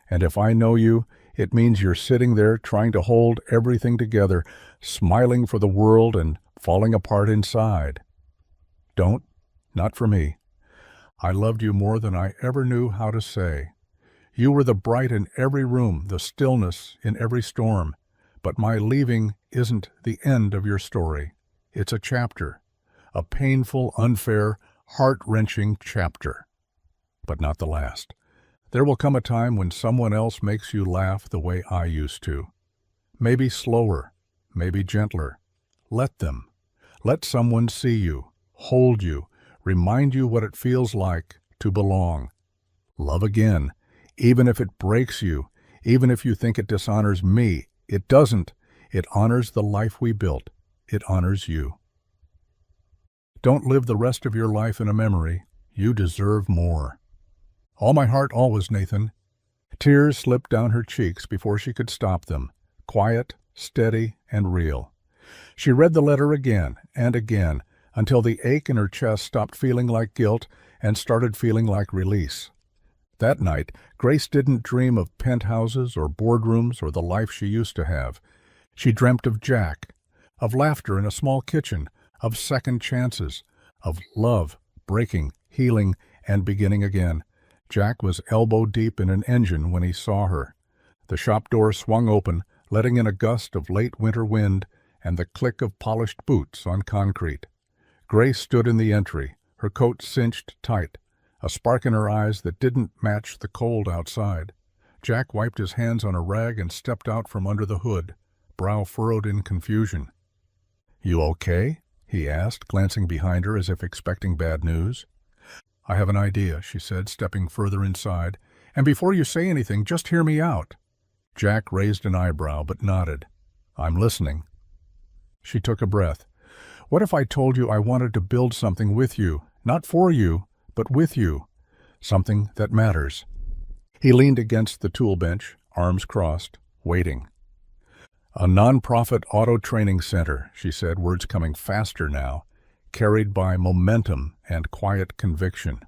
S1: And if I know you, it means you're sitting there trying to hold everything together, smiling for the world and falling apart inside. Don't, not for me. I loved you more than I ever knew how to say. You were the bright in every room, the stillness in every storm. But my leaving isn't the end of your story. It's a chapter, a painful, unfair, heart-wrenching chapter. But not the last. There will come a time when someone else makes you laugh the way I used to. Maybe slower, maybe gentler. Let them. Let someone see you, hold you, remind you what it feels like to belong. Love again, even if it breaks you, even if you think it dishonors me. It doesn't. It honors the life we built. It honors you. Don't live the rest of your life in a memory. You deserve more. All my heart always, Nathan. Tears slipped down her cheeks before she could stop them, quiet, steady, and real. She read the letter again and again until the ache in her chest stopped feeling like guilt and started feeling like release. That night, Grace didn't dream of penthouses or boardrooms or the life she used to have. She dreamt of Jack, of laughter in a small kitchen, of second chances, of love, breaking, healing, and beginning again. Jack was elbow-deep in an engine when he saw her. The shop door swung open, letting in a gust of late winter wind and the click of polished boots on concrete. Grace stood in the entry, her coat cinched tight, a spark in her eyes that didn't match the cold outside. Jack wiped his hands on a rag and stepped out from under the hood, brow furrowed in confusion. "You okay?" he asked, glancing behind her as if expecting bad news. "I have an idea," she said, stepping further inside. "And before you say anything, just hear me out." Jack raised an eyebrow but nodded. "I'm listening." She took a breath. "What if I told you I wanted to build something with you, not for you, but with you, something that matters?" He leaned against the tool bench, arms crossed, waiting. "A non-profit auto training center," she said, words coming faster now, carried by momentum and quiet conviction.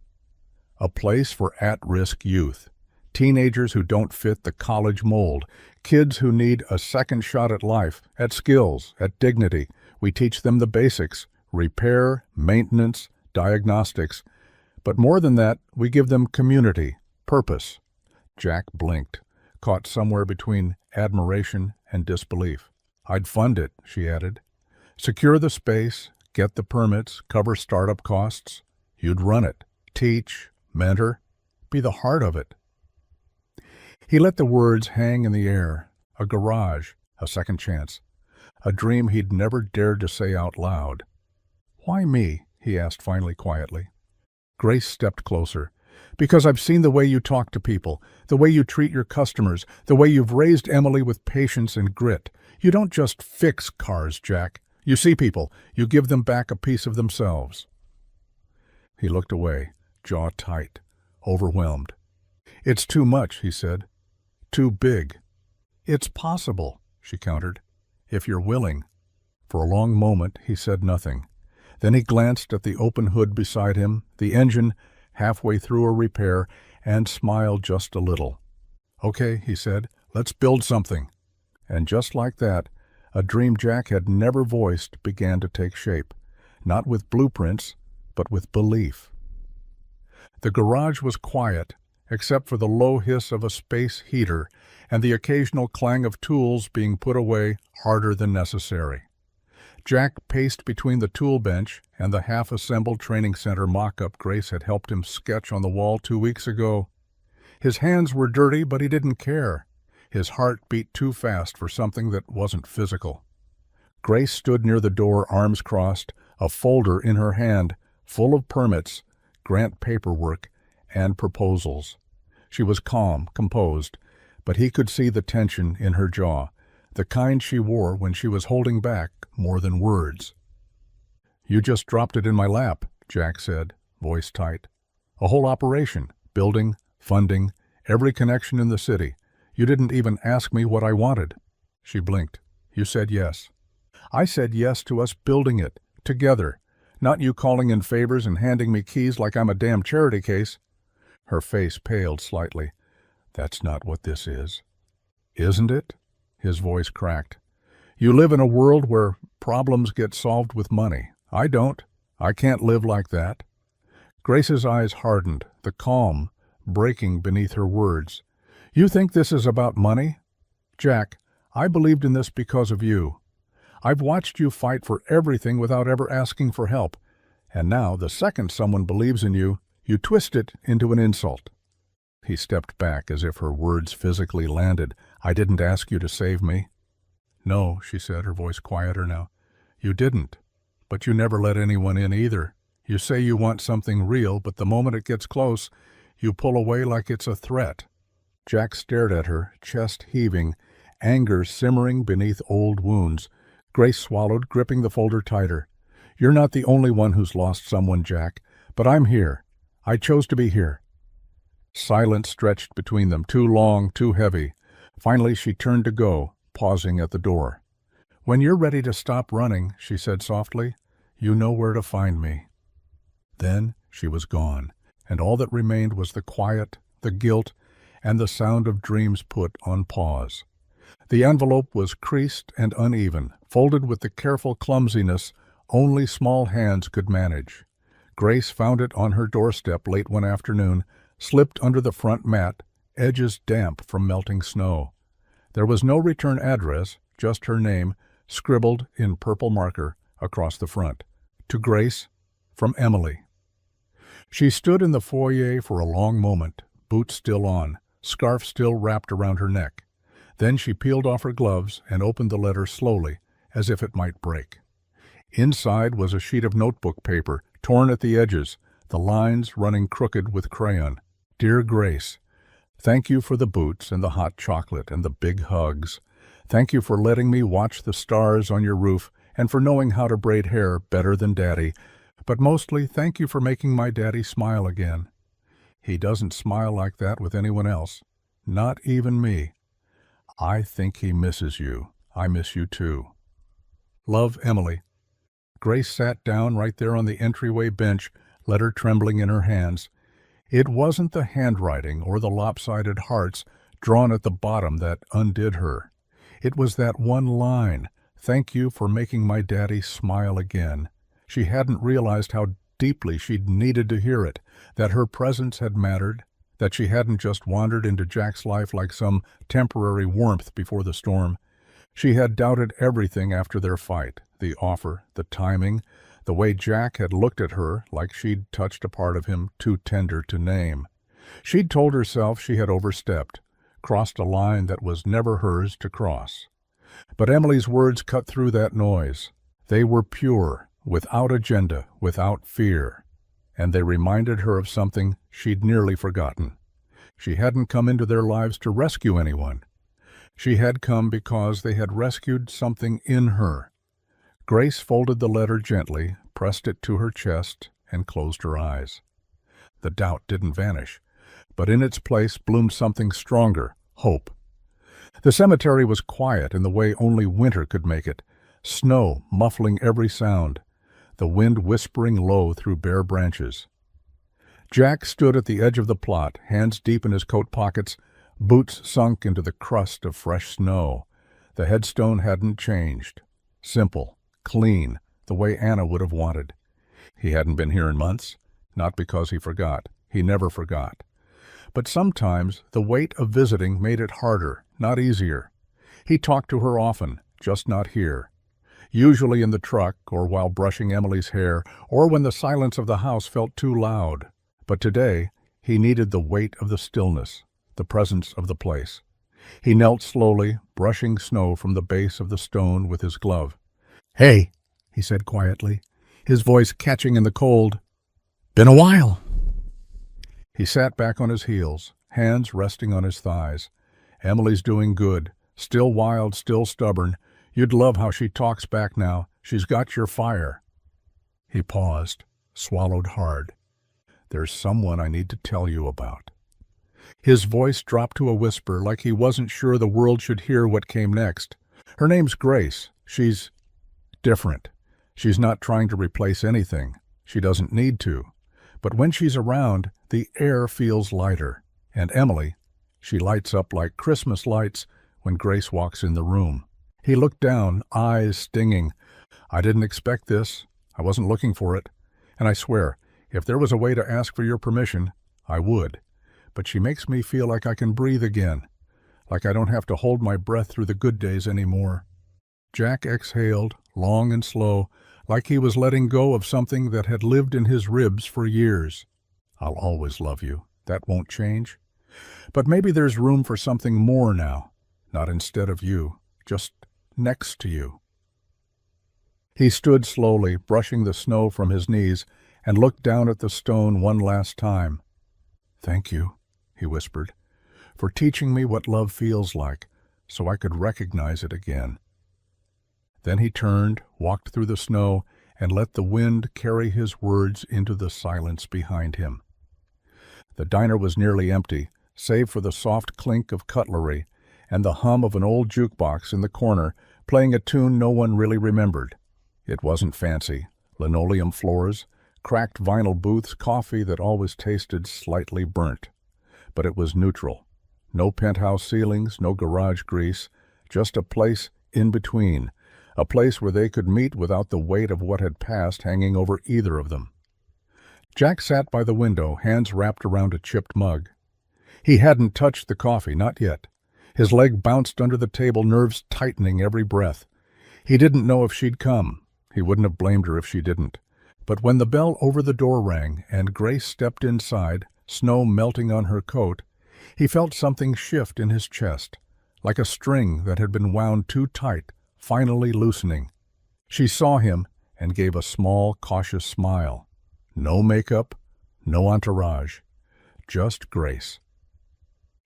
S1: "A place for at-risk youth, teenagers who don't fit the college mold, kids who need a second shot at life, at skills, at dignity. We teach them the basics, repair, maintenance, diagnostics. But more than that, we give them community, purpose." Jack blinked, caught somewhere between admiration and disbelief. "I'd fund it," she added. "Secure the space, get the permits, cover startup costs. You'd run it, teach, mentor, be the heart of it." He let the words hang in the air. A garage, A second chance. A dream he'd never dared to say out loud. "Why me?" he asked finally quietly. Grace stepped closer. "Because I've seen the way you talk to people, the way you treat your customers, the way you've raised Emily with patience and grit. You don't just fix cars, Jack. You see people, you give them back a piece of themselves." He looked away, jaw tight, overwhelmed. "It's too much," he said. "Too big." "It's possible," she countered, "if you're willing." For a long moment he said nothing. Then he glanced at the open hood beside him, the engine halfway through a repair, and smiled just a little. "Okay," he said, "let's build something." And just like that, a dream Jack had never voiced began to take shape, not with blueprints, but with belief. The garage was quiet, except for the low hiss of a space heater and the occasional clang of tools being put away harder than necessary. Jack paced between the tool bench and the half-assembled training center mock-up Grace had helped him sketch on the wall 2 weeks ago. His hands were dirty, but he didn't care. His heart beat too fast for something that wasn't physical. Grace stood near the door, arms crossed, a folder in her hand, full of permits, grant paperwork, and proposals. She was calm, composed, but he could see the tension in her jaw, the kind she wore when she was holding back more than words. "You just dropped it in my lap," Jack said, voice tight. "A whole operation, building, funding, every connection in the city. You didn't even ask me what I wanted." She blinked. "You said yes." "I said yes to us building it, together, not you calling in favors and handing me keys like I'm a damn charity case." Her face paled slightly. "That's not what this is." "Isn't it?" His voice cracked. "You live in a world where problems get solved with money. I don't. I can't live like that." Grace's eyes hardened, the calm breaking beneath her words. "You think this is about money? Jack, I believed in this because of you. I've watched you fight for everything without ever asking for help. And now, the second someone believes in you, you twist it into an insult." He stepped back as if her words physically landed. "I didn't ask you to save me." "No," she said, her voice quieter now. "You didn't. But you never let anyone in either. You say you want something real, but the moment it gets close, you pull away like it's a threat." Jack stared at her, chest heaving, anger simmering beneath old wounds. Grace swallowed, gripping the folder tighter. "You're not the only one who's lost someone, Jack, but I'm here. I chose to be here." Silence stretched between them, too long, too heavy. Finally she turned to go, pausing at the door. "When you're ready to stop running," she said softly, "you know where to find me." Then she was gone, and all that remained was the quiet, the guilt, and the sound of dreams put on pause. The envelope was creased and uneven, folded with the careful clumsiness only small hands could manage. Grace found it on her doorstep late one afternoon, slipped under the front mat, edges damp from melting snow. There was no return address, just her name, scribbled in purple marker across the front. To Grace, from Emily. She stood in the foyer for a long moment, boots still on, scarf still wrapped around her neck. Then she peeled off her gloves and opened the letter slowly, as if it might break. Inside was a sheet of notebook paper, torn at the edges, the lines running crooked with crayon. "Dear Grace, thank you for the boots and the hot chocolate and the big hugs. Thank you for letting me watch the stars on your roof and for knowing how to braid hair better than Daddy. But mostly, thank you for making my Daddy smile again. He doesn't smile like that with anyone else, not even me. I think he misses you. I miss you too. Love, Emily." Grace sat down right there on the entryway bench, letter trembling in her hands. It wasn't the handwriting or the lopsided hearts drawn at the bottom that undid her. It was that one line, "Thank you for making my Daddy smile again." She hadn't realized how deeply she'd needed to hear it, that her presence had mattered, that she hadn't just wandered into Jack's life like some temporary warmth before the storm. She had doubted everything after their fight, the offer, the timing, the way Jack had looked at her like she'd touched a part of him too tender to name. She'd told herself she had overstepped, crossed a line that was never hers to cross. But Emily's words cut through that noise. They were pure, without agenda, without fear. And they reminded her of something she'd nearly forgotten. She hadn't come into their lives to rescue anyone. She had come because they had rescued something in her. Grace folded the letter gently, pressed it to her chest, and closed her eyes. The doubt didn't vanish, but in its place bloomed something stronger, hope. The cemetery was quiet in the way only winter could make it, snow muffling every sound, the wind whispering low through bare branches. Jack stood at the edge of the plot, hands deep in his coat pockets, boots sunk into the crust of fresh snow. The headstone hadn't changed. Simple, clean, the way Anna would have wanted. He hadn't been here in months, not because he forgot. He never forgot. But sometimes the weight of visiting made it harder, not easier. He talked to her often, just not here. Usually in the truck, or while brushing Emily's hair, or when the silence of the house felt too loud. But today, he needed the weight of the stillness, the presence of the place. He knelt slowly, brushing snow from the base of the stone with his glove. "Hey," he said quietly, his voice catching in the cold. "Been a while." He sat back on his heels, hands resting on his thighs. Emily's doing good, still wild, still stubborn. You'd love how she talks back now. She's got your fire. He paused, swallowed hard. "There's someone I need to tell you about." His voice dropped to a whisper, like he wasn't sure the world should hear what came next. "Her name's Grace. She's different. She's not trying to replace anything. She doesn't need to. But when she's around, the air feels lighter. And Emily, she lights up like Christmas lights when Grace walks in the room." He looked down, eyes stinging. "I didn't expect this. I wasn't looking for it. And I swear, if there was a way to ask for your permission, I would. But she makes me feel like I can breathe again, like I don't have to hold my breath through the good days anymore." Jack exhaled, long and slow, like he was letting go of something that had lived in his ribs for years. "I'll always love you. That won't change. But maybe there's room for something more now. Not instead of you, just next to you." He stood slowly, brushing the snow from his knees, and looked down at the stone one last time. "Thank you," he whispered, "for teaching me what love feels like, so I could recognize it again." Then he turned, walked through the snow, and let the wind carry his words into the silence behind him. The diner was nearly empty, save for the soft clink of cutlery and the hum of an old jukebox in the corner playing a tune no one really remembered. It wasn't fancy. Linoleum floors, cracked vinyl booths, coffee that always tasted slightly burnt. But it was neutral. No penthouse ceilings, no garage grease, just a place in between, a place where they could meet without the weight of what had passed hanging over either of them. Jack sat by the window, hands wrapped around a chipped mug. He hadn't touched the coffee, not yet. His leg bounced under the table, nerves tightening every breath. He didn't know if she'd come. He wouldn't have blamed her if she didn't. But when the bell over the door rang and Grace stepped inside, snow melting on her coat, he felt something shift in his chest, like a string that had been wound too tight, finally loosening. She saw him and gave a small, cautious smile. No makeup, no entourage, just Grace.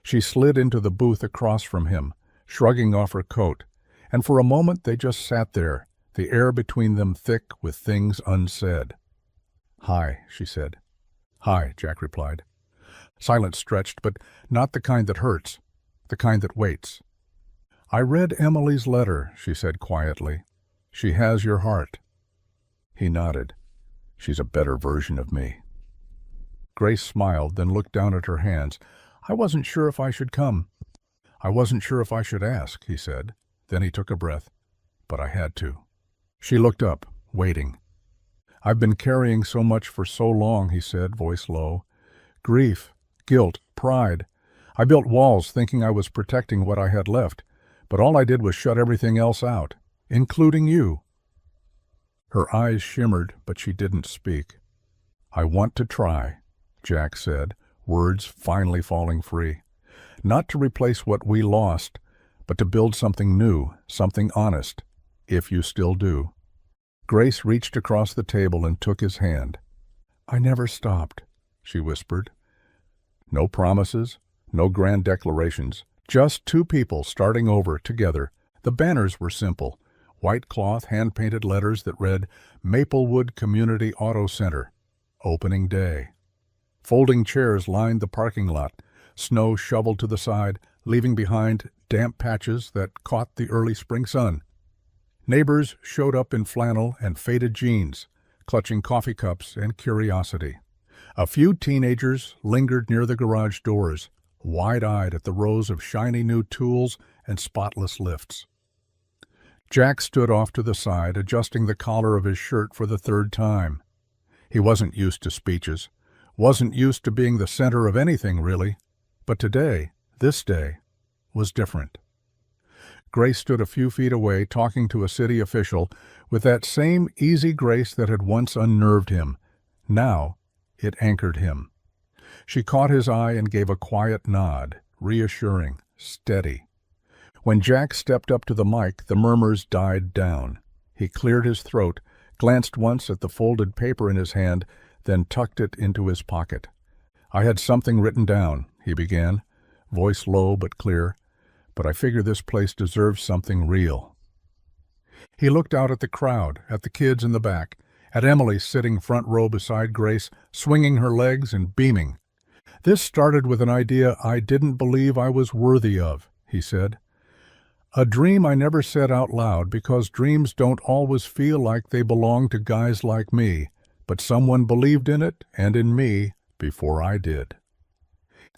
S1: She slid into the booth across from him, shrugging off her coat, and for a moment they just sat there, the air between them thick with things unsaid. "Hi," she said. "Hi," Jack replied. Silence stretched, but not the kind that hurts, the kind that waits. "I read Emily's letter," she said quietly. "She has your heart." He nodded. "She's a better version of me." Grace smiled, then looked down at her hands. "I wasn't sure if I should come. I wasn't sure if I should ask," he said. Then he took a breath. "But I had to." She looked up, waiting. "I've been carrying so much for so long," he said, voice low. "Grief, guilt, pride. I built walls thinking I was protecting what I had left, but all I did was shut everything else out, including you." Her eyes shimmered, but she didn't speak. "I want to try," Jack said, words finally falling free. "Not to replace what we lost, but to build something new, something honest, if you still do. Grace reached across the table and took his hand. "I never stopped," she whispered. No promises, no grand declarations, just two people starting over together. The banners were simple, white cloth, hand-painted letters that read, "Maplewood Community Auto Center, Opening Day." Folding chairs lined the parking lot, snow shoveled to the side, leaving behind damp patches that caught the early spring sun. Neighbors showed up in flannel and faded jeans, clutching coffee cups and curiosity. A few teenagers lingered near the garage doors, wide-eyed at the rows of shiny new tools and spotless lifts. Jack stood off to the side, adjusting the collar of his shirt for the third time. He wasn't used to speeches, wasn't used to being the center of anything, really. But today, this day, was different. Grace stood a few feet away, talking to a city official with that same easy grace that had once unnerved him. Now, it anchored him. She caught his eye and gave a quiet nod, reassuring, steady. When Jack stepped up to the mic, the murmurs died down. He cleared his throat, glanced once at the folded paper in his hand, then tucked it into his pocket. "I had something written down," he began, voice low but clear, "but I figure this place deserves something real." He looked out at the crowd, at the kids in the back, at Emily sitting front row beside Grace, swinging her legs and beaming. "This started with an idea I didn't believe I was worthy of," he said. "A dream I never said out loud because dreams don't always feel like they belong to guys like me, but someone believed in it and in me before I did."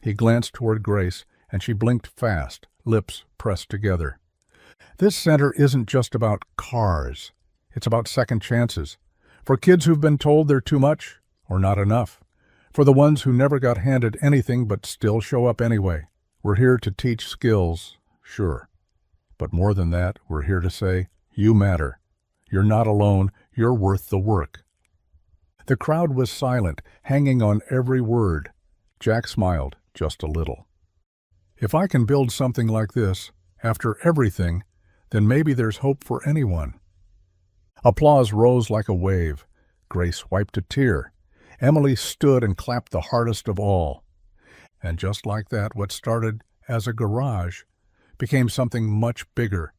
S1: He glanced toward Grace, and she blinked fast, lips pressed together. "This center isn't just about cars. It's about second chances. For kids who've been told they're too much or not enough. For the ones who never got handed anything but still show up anyway. We're here to teach skills, sure. But more than that, we're here to say, you matter. You're not alone. You're worth the work." The crowd was silent, hanging on every word. Jack smiled, just a little. "If I can build something like this, after everything, then maybe there's hope for anyone." Applause rose like a wave. Grace wiped a tear. Emily stood and clapped the hardest of all. And just like that, what started as a garage became something much bigger.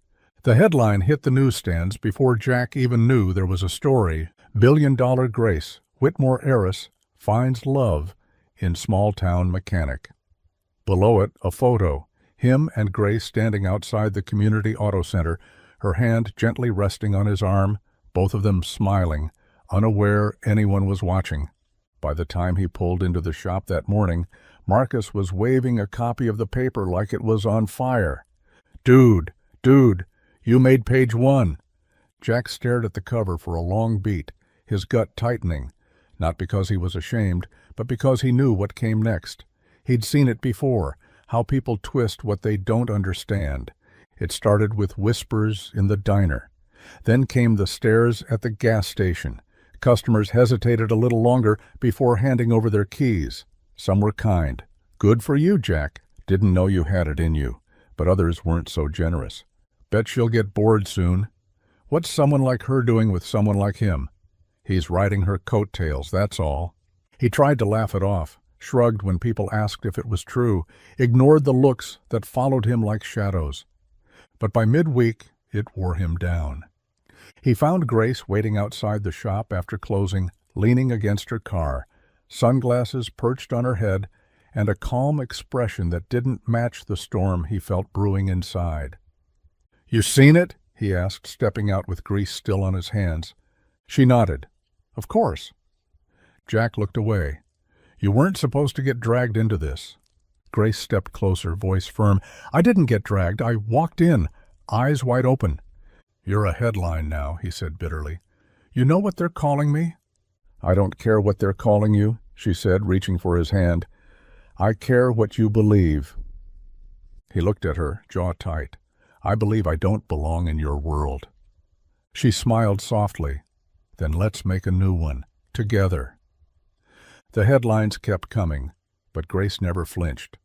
S1: The headline hit the newsstands before Jack even knew there was a story. "Billion-Dollar Grace, Whitmore heiress, finds love in small-town mechanic." Below it, a photo, him and Grace standing outside the community auto center, her hand gently resting on his arm, both of them smiling, unaware anyone was watching. By the time he pulled into the shop that morning, Marcus was waving a copy of the paper like it was on fire. Dude, you made page 1. Jack stared at the cover for a long beat, his gut tightening, not because he was ashamed, but because he knew what came next. He'd seen it before, how people twist what they don't understand. It started with whispers in the diner. Then came the stares at the gas station. Customers hesitated a little longer before handing over their keys. Some were kind. "Good for you, Jack. Didn't know you had it in you." But others weren't so generous. "Bet she'll get bored soon. What's someone like her doing with someone like him? He's riding her coattails, that's all." He tried to laugh it off, shrugged when people asked if it was true, ignored the looks that followed him like shadows. But by midweek, it wore him down. He found Grace waiting outside the shop after closing, leaning against her car, sunglasses perched on her head, and a calm expression that didn't match the storm he felt brewing inside. "You seen it?" he asked, stepping out with grease still on his hands. She nodded. "Of course." Jack looked away. "You weren't supposed to get dragged into this." Grace stepped closer, voice firm. "I didn't get dragged. I walked in, eyes wide open." "You're a headline now," he said bitterly. "You know what they're calling me?" "I don't care what they're calling you," she said, reaching for his hand. "I care what you believe." He looked at her, jaw tight. "I believe I don't belong in your world." She smiled softly. "Then let's make a new one, together." The headlines kept coming, but Grace never flinched.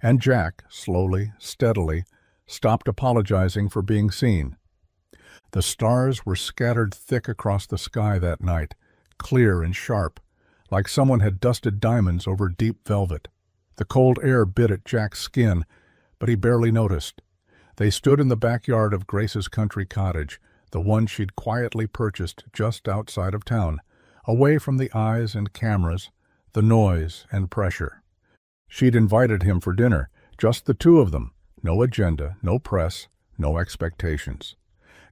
S1: And Jack, slowly, steadily, stopped apologizing for being seen. The stars were scattered thick across the sky that night, clear and sharp, like someone had dusted diamonds over deep velvet. The cold air bit at Jack's skin, but he barely noticed. They stood in the backyard of Grace's country cottage, the one she'd quietly purchased just outside of town, away from the eyes and cameras, the noise and pressure. She'd invited him for dinner, just the two of them, no agenda, no press, no expectations.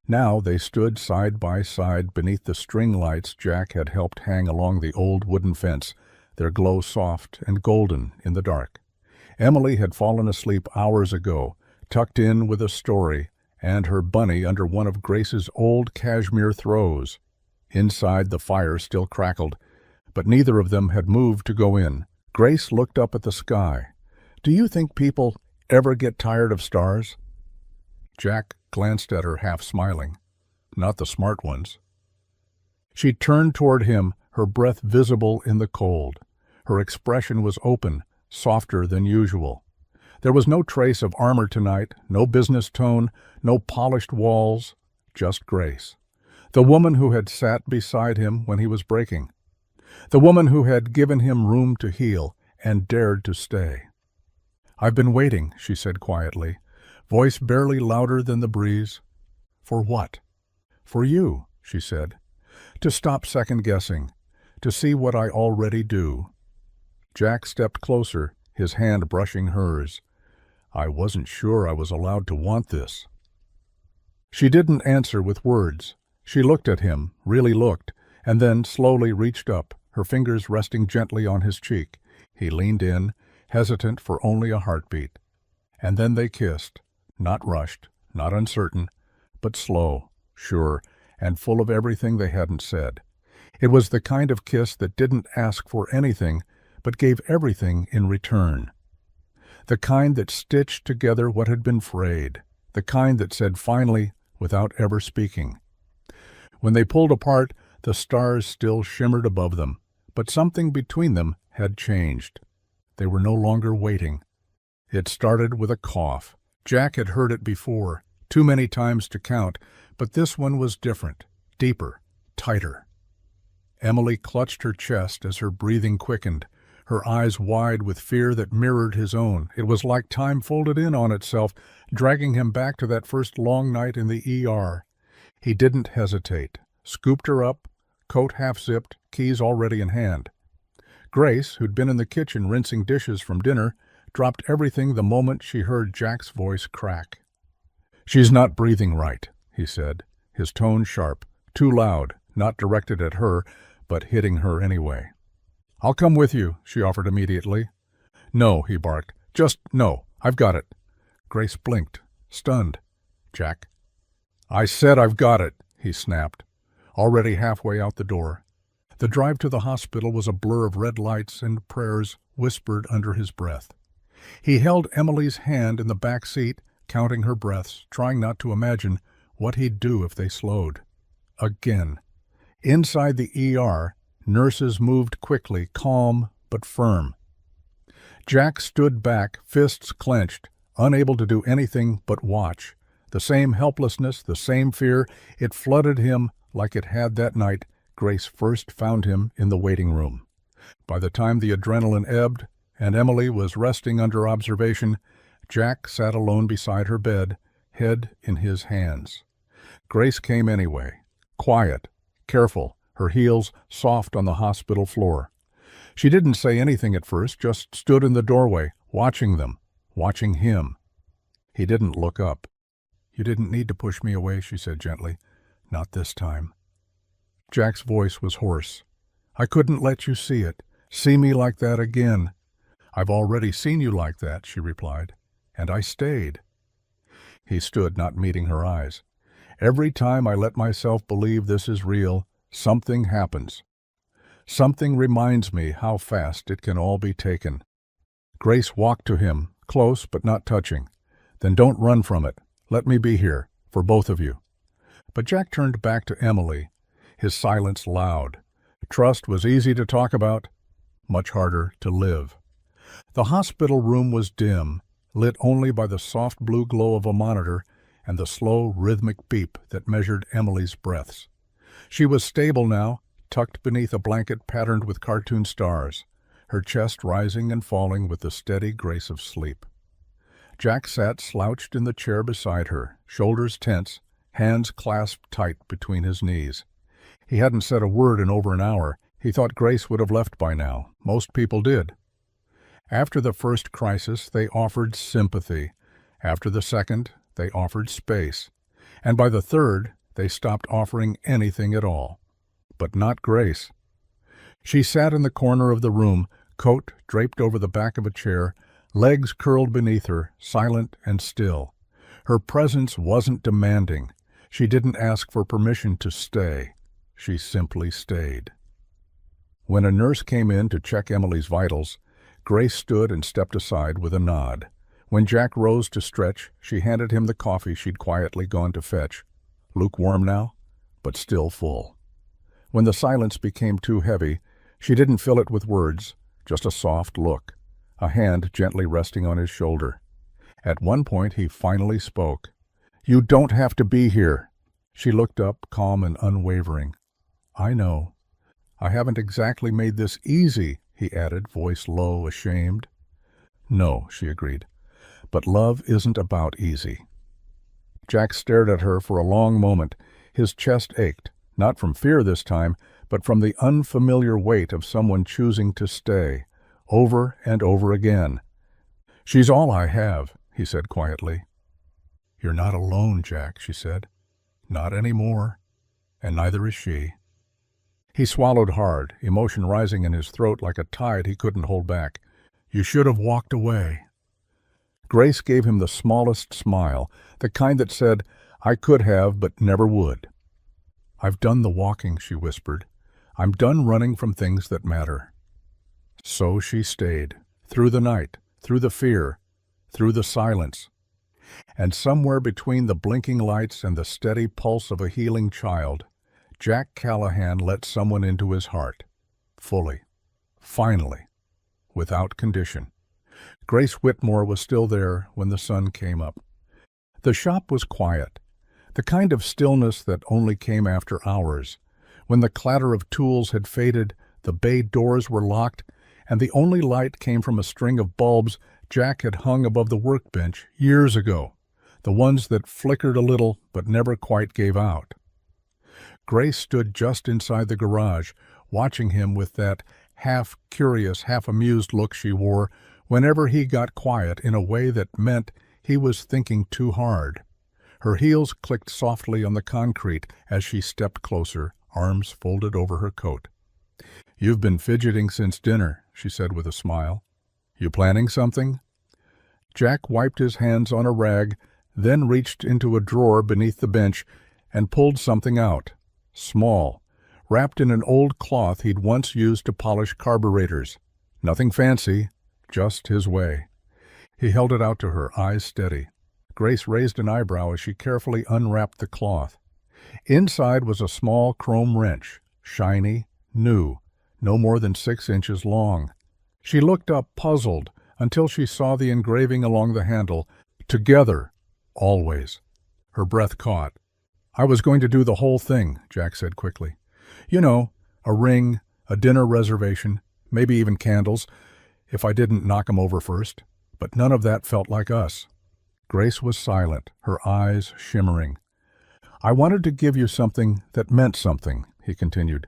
S1: Now they stood side by side beneath the string lights Jack had helped hang along the old wooden fence, their glow soft and golden in the dark. Emily had fallen asleep hours ago, tucked in with a story, and her bunny under one of Grace's old cashmere throws. Inside, the fire still crackled, but neither of them had moved to go in. Grace looked up at the sky. "Do you think people ever get tired of stars?" Jack glanced at her, half smiling. "Not the smart ones." She turned toward him, her breath visible in the cold. Her expression was open, softer than usual. There was no trace of armor tonight, no business tone, no polished walls, just Grace. The woman who had sat beside him when he was breaking. The woman who had given him room to heal and dared to stay. "I've been waiting," she said quietly, voice barely louder than the breeze. "For what?" "For you," she said. "To stop second-guessing, to see what I already do." Jack stepped closer, his hand brushing hers. "I wasn't sure I was allowed to want this." She didn't answer with words. She looked at him, really looked, and then slowly reached up, her fingers resting gently on his cheek. He leaned in, hesitant for only a heartbeat. And then they kissed, not rushed, not uncertain, but slow, sure, and full of everything they hadn't said. It was the kind of kiss that didn't ask for anything, but gave everything in return. The kind that stitched together what had been frayed. The kind that said finally, without ever speaking. When they pulled apart, the stars still shimmered above them, but something between them had changed. They were no longer waiting. It started with a cough. Jack had heard it before, too many times to count, but this one was different, deeper, tighter. Emily clutched her chest as her breathing quickened, her eyes wide with fear that mirrored his own. It was like time folded in on itself, dragging him back to that first long night in the ER. He didn't hesitate, scooped her up, coat half-zipped, keys already in hand. Grace, who'd been in the kitchen rinsing dishes from dinner, dropped everything the moment she heard Jack's voice crack. "She's not breathing right," he said, his tone sharp, too loud, not directed at her, but hitting her anyway. "I'll come with you," she offered immediately. "No," he barked. "Just no. I've got it." Grace blinked, stunned. "Jack." "I said I've got it," he snapped, already halfway out the door. The drive to the hospital was a blur of red lights and prayers whispered under his breath. He held Emily's hand in the back seat, counting her breaths, trying not to imagine what he'd do if they slowed. Again. Inside the ER, nurses moved quickly, calm but firm. Jack stood back, fists clenched, unable to do anything but watch. The same helplessness, the same fear, it flooded him like it had that night Grace first found him in the waiting room. By the time the adrenaline ebbed and Emily was resting under observation, Jack sat alone beside her bed, head in his hands. Grace came anyway, quiet, careful, her heels soft on the hospital floor. She didn't say anything at first, just stood in the doorway, watching them, watching him. He didn't look up. "You didn't need to push me away," she said gently. "Not this time." Jack's voice was hoarse. "I couldn't let you see me like that again." "I've already seen you like that," she replied, "and I stayed." He stood, not meeting her eyes. "Every time I let myself believe this is real, something happens. Something reminds me how fast it can all be taken." Grace walked to him, close but not touching. "Then don't run from it. Let me be here, for both of you." But Jack turned back to Emily, his silence loud. Trust was easy to talk about, much harder to live. The hospital room was dim, lit only by the soft blue glow of a monitor and the slow, rhythmic beep that measured Emily's breaths. She was stable now, tucked beneath a blanket patterned with cartoon stars, her chest rising and falling with the steady grace of sleep. Jack sat slouched in the chair beside her, shoulders tense, hands clasped tight between his knees. He hadn't said a word in over an hour. He thought Grace would have left by now. Most people did. After the first crisis, they offered sympathy. After the second, they offered space. And by the third, they stopped offering anything at all. But not Grace. She sat in the corner of the room, coat draped over the back of a chair, legs curled beneath her, silent and still. Her presence wasn't demanding. She didn't ask for permission to stay. She simply stayed. When a nurse came in to check Emily's vitals, Grace stood and stepped aside with a nod. When Jack rose to stretch, she handed him the coffee she'd quietly gone to fetch. Lukewarm now, but still full. When the silence became too heavy, she didn't fill it with words, just a soft look, a hand gently resting on his shoulder. At one point he finally spoke. "You don't have to be here." She looked up, calm and unwavering. "I know. I haven't exactly made this easy," he added, voice low, ashamed. "No," she agreed. "But love isn't about easy." Jack stared at her for a long moment. His chest ached, not from fear this time, but from the unfamiliar weight of someone choosing to stay, over and over again. "She's all I have," he said quietly. "You're not alone, Jack," she said. "Not anymore. And neither is she." He swallowed hard, emotion rising in his throat like a tide he couldn't hold back. "You should have walked away." Grace gave him the smallest smile, the kind that said, "I could have, but never would." "I've done the walking," she whispered. "I'm done running from things that matter." So she stayed, through the night, through the fear, through the silence. And somewhere between the blinking lights and the steady pulse of a healing child, Jack Callahan let someone into his heart, fully, finally, without condition. Grace Whitmore was still there when the sun came up. The shop was quiet, the kind of stillness that only came after hours, when the clatter of tools had faded, the bay doors were locked, and the only light came from a string of bulbs Jack had hung above the workbench years ago, the ones that flickered a little but never quite gave out. Grace stood just inside the garage, watching him with that half-curious, half-amused look she wore whenever he got quiet in a way that meant he was thinking too hard. Her heels clicked softly on the concrete as she stepped closer, arms folded over her coat. "You've been fidgeting since dinner," she said with a smile. "You planning something?" Jack wiped his hands on a rag, then reached into a drawer beneath the bench and pulled something out. Small, wrapped in an old cloth he'd once used to polish carburetors. Nothing fancy, just his way. He held it out to her, eyes steady. Grace raised an eyebrow as she carefully unwrapped the cloth. Inside was a small chrome wrench, shiny, new, no more than 6 inches long. She looked up, puzzled, until she saw the engraving along the handle. "Together, always." Her breath caught. "I was going to do the whole thing," Jack said quickly. "You know, a ring, a dinner reservation, maybe even candles, if I didn't knock 'em over first. But none of that felt like us." Grace was silent, her eyes shimmering. "I wanted to give you something that meant something," he continued.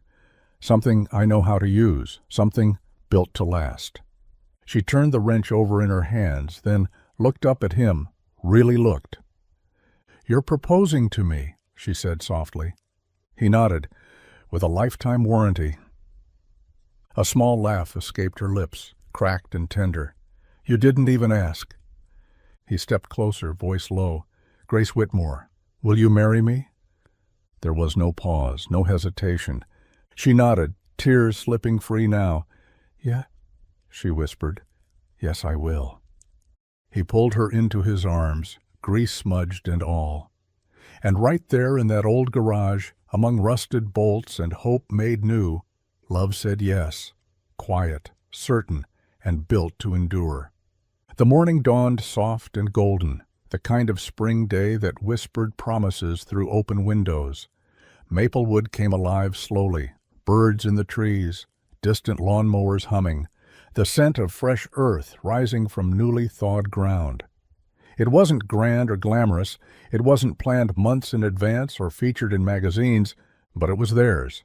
S1: "Something I know how to use, something built to last." She turned the wrench over in her hands, then looked up at him, really looked. "You're proposing to me," she said softly. He nodded, "With a lifetime warranty." A small laugh escaped her lips, cracked and tender. "You didn't even ask." He stepped closer, voice low. "Grace Whitmore, will you marry me?" There was no pause, no hesitation. She nodded, tears slipping free now. "Yeah," she whispered. "Yes, I will." He pulled her into his arms, grease-smudged and all. And right there in that old garage, among rusted bolts and hope made new, love said yes, quiet, certain, and built to endure. The morning dawned soft and golden, the kind of spring day that whispered promises through open windows. Maplewood came alive slowly, birds in the trees, distant lawnmowers humming, the scent of fresh earth rising from newly thawed ground. It wasn't grand or glamorous, it wasn't planned months in advance or featured in magazines, but it was theirs.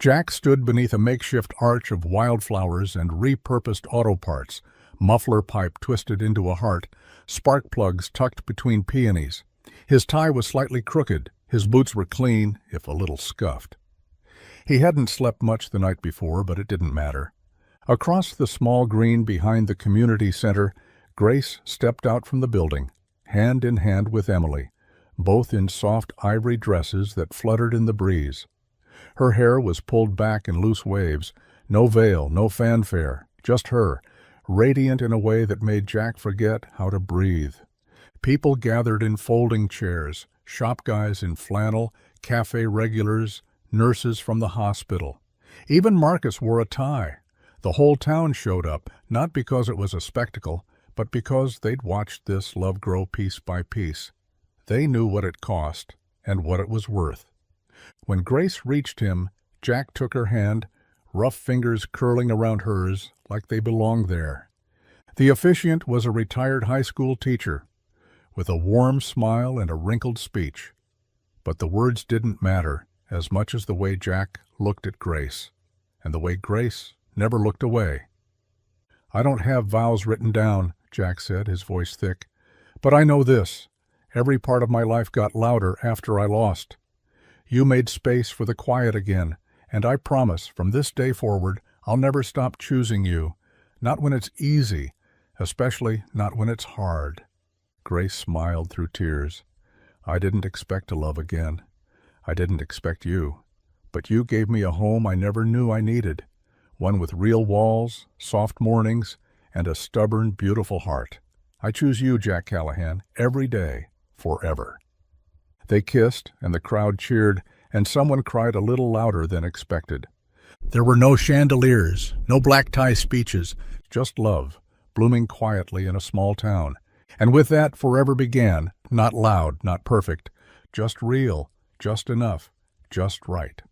S1: Jack stood beneath a makeshift arch of wildflowers and repurposed auto parts, muffler pipe twisted into a heart, spark plugs tucked between peonies. His tie was slightly crooked, his boots were clean, if a little scuffed. He hadn't slept much the night before, but it didn't matter. Across the small green behind the community center, Grace stepped out from the building, hand in hand with Emily, both in soft ivory dresses that fluttered in the breeze. Her hair was pulled back in loose waves, no veil, no fanfare, just her, radiant in a way that made Jack forget how to breathe. People gathered in folding chairs, shop guys in flannel, cafe regulars, nurses from the hospital. Even Marcus wore a tie. The whole town showed up, not because it was a spectacle, but because they'd watched this love grow piece by piece. They knew what it cost and what it was worth. When Grace reached him, Jack took her hand, rough fingers curling around hers like they belonged there. The officiant was a retired high school teacher, with a warm smile and a wrinkled speech. But the words didn't matter as much as the way Jack looked at Grace, and the way Grace never looked away. "I don't have vows written down," Jack said, his voice thick. "But I know this. Every part of my life got louder after I lost. You made space for the quiet again, and I promise from this day forward I'll never stop choosing you, not when it's easy, especially not when it's hard." Grace smiled through tears. "I didn't expect to love again. I didn't expect you. But you gave me a home I never knew I needed, one with real walls, soft mornings, and a stubborn, beautiful heart. I choose you, Jack Callahan, every day, forever." They kissed, and the crowd cheered, and someone cried a little louder than expected. There were no chandeliers, no black tie speeches, just love, blooming quietly in a small town. And with that forever began, not loud, not perfect, just real, just enough, just right.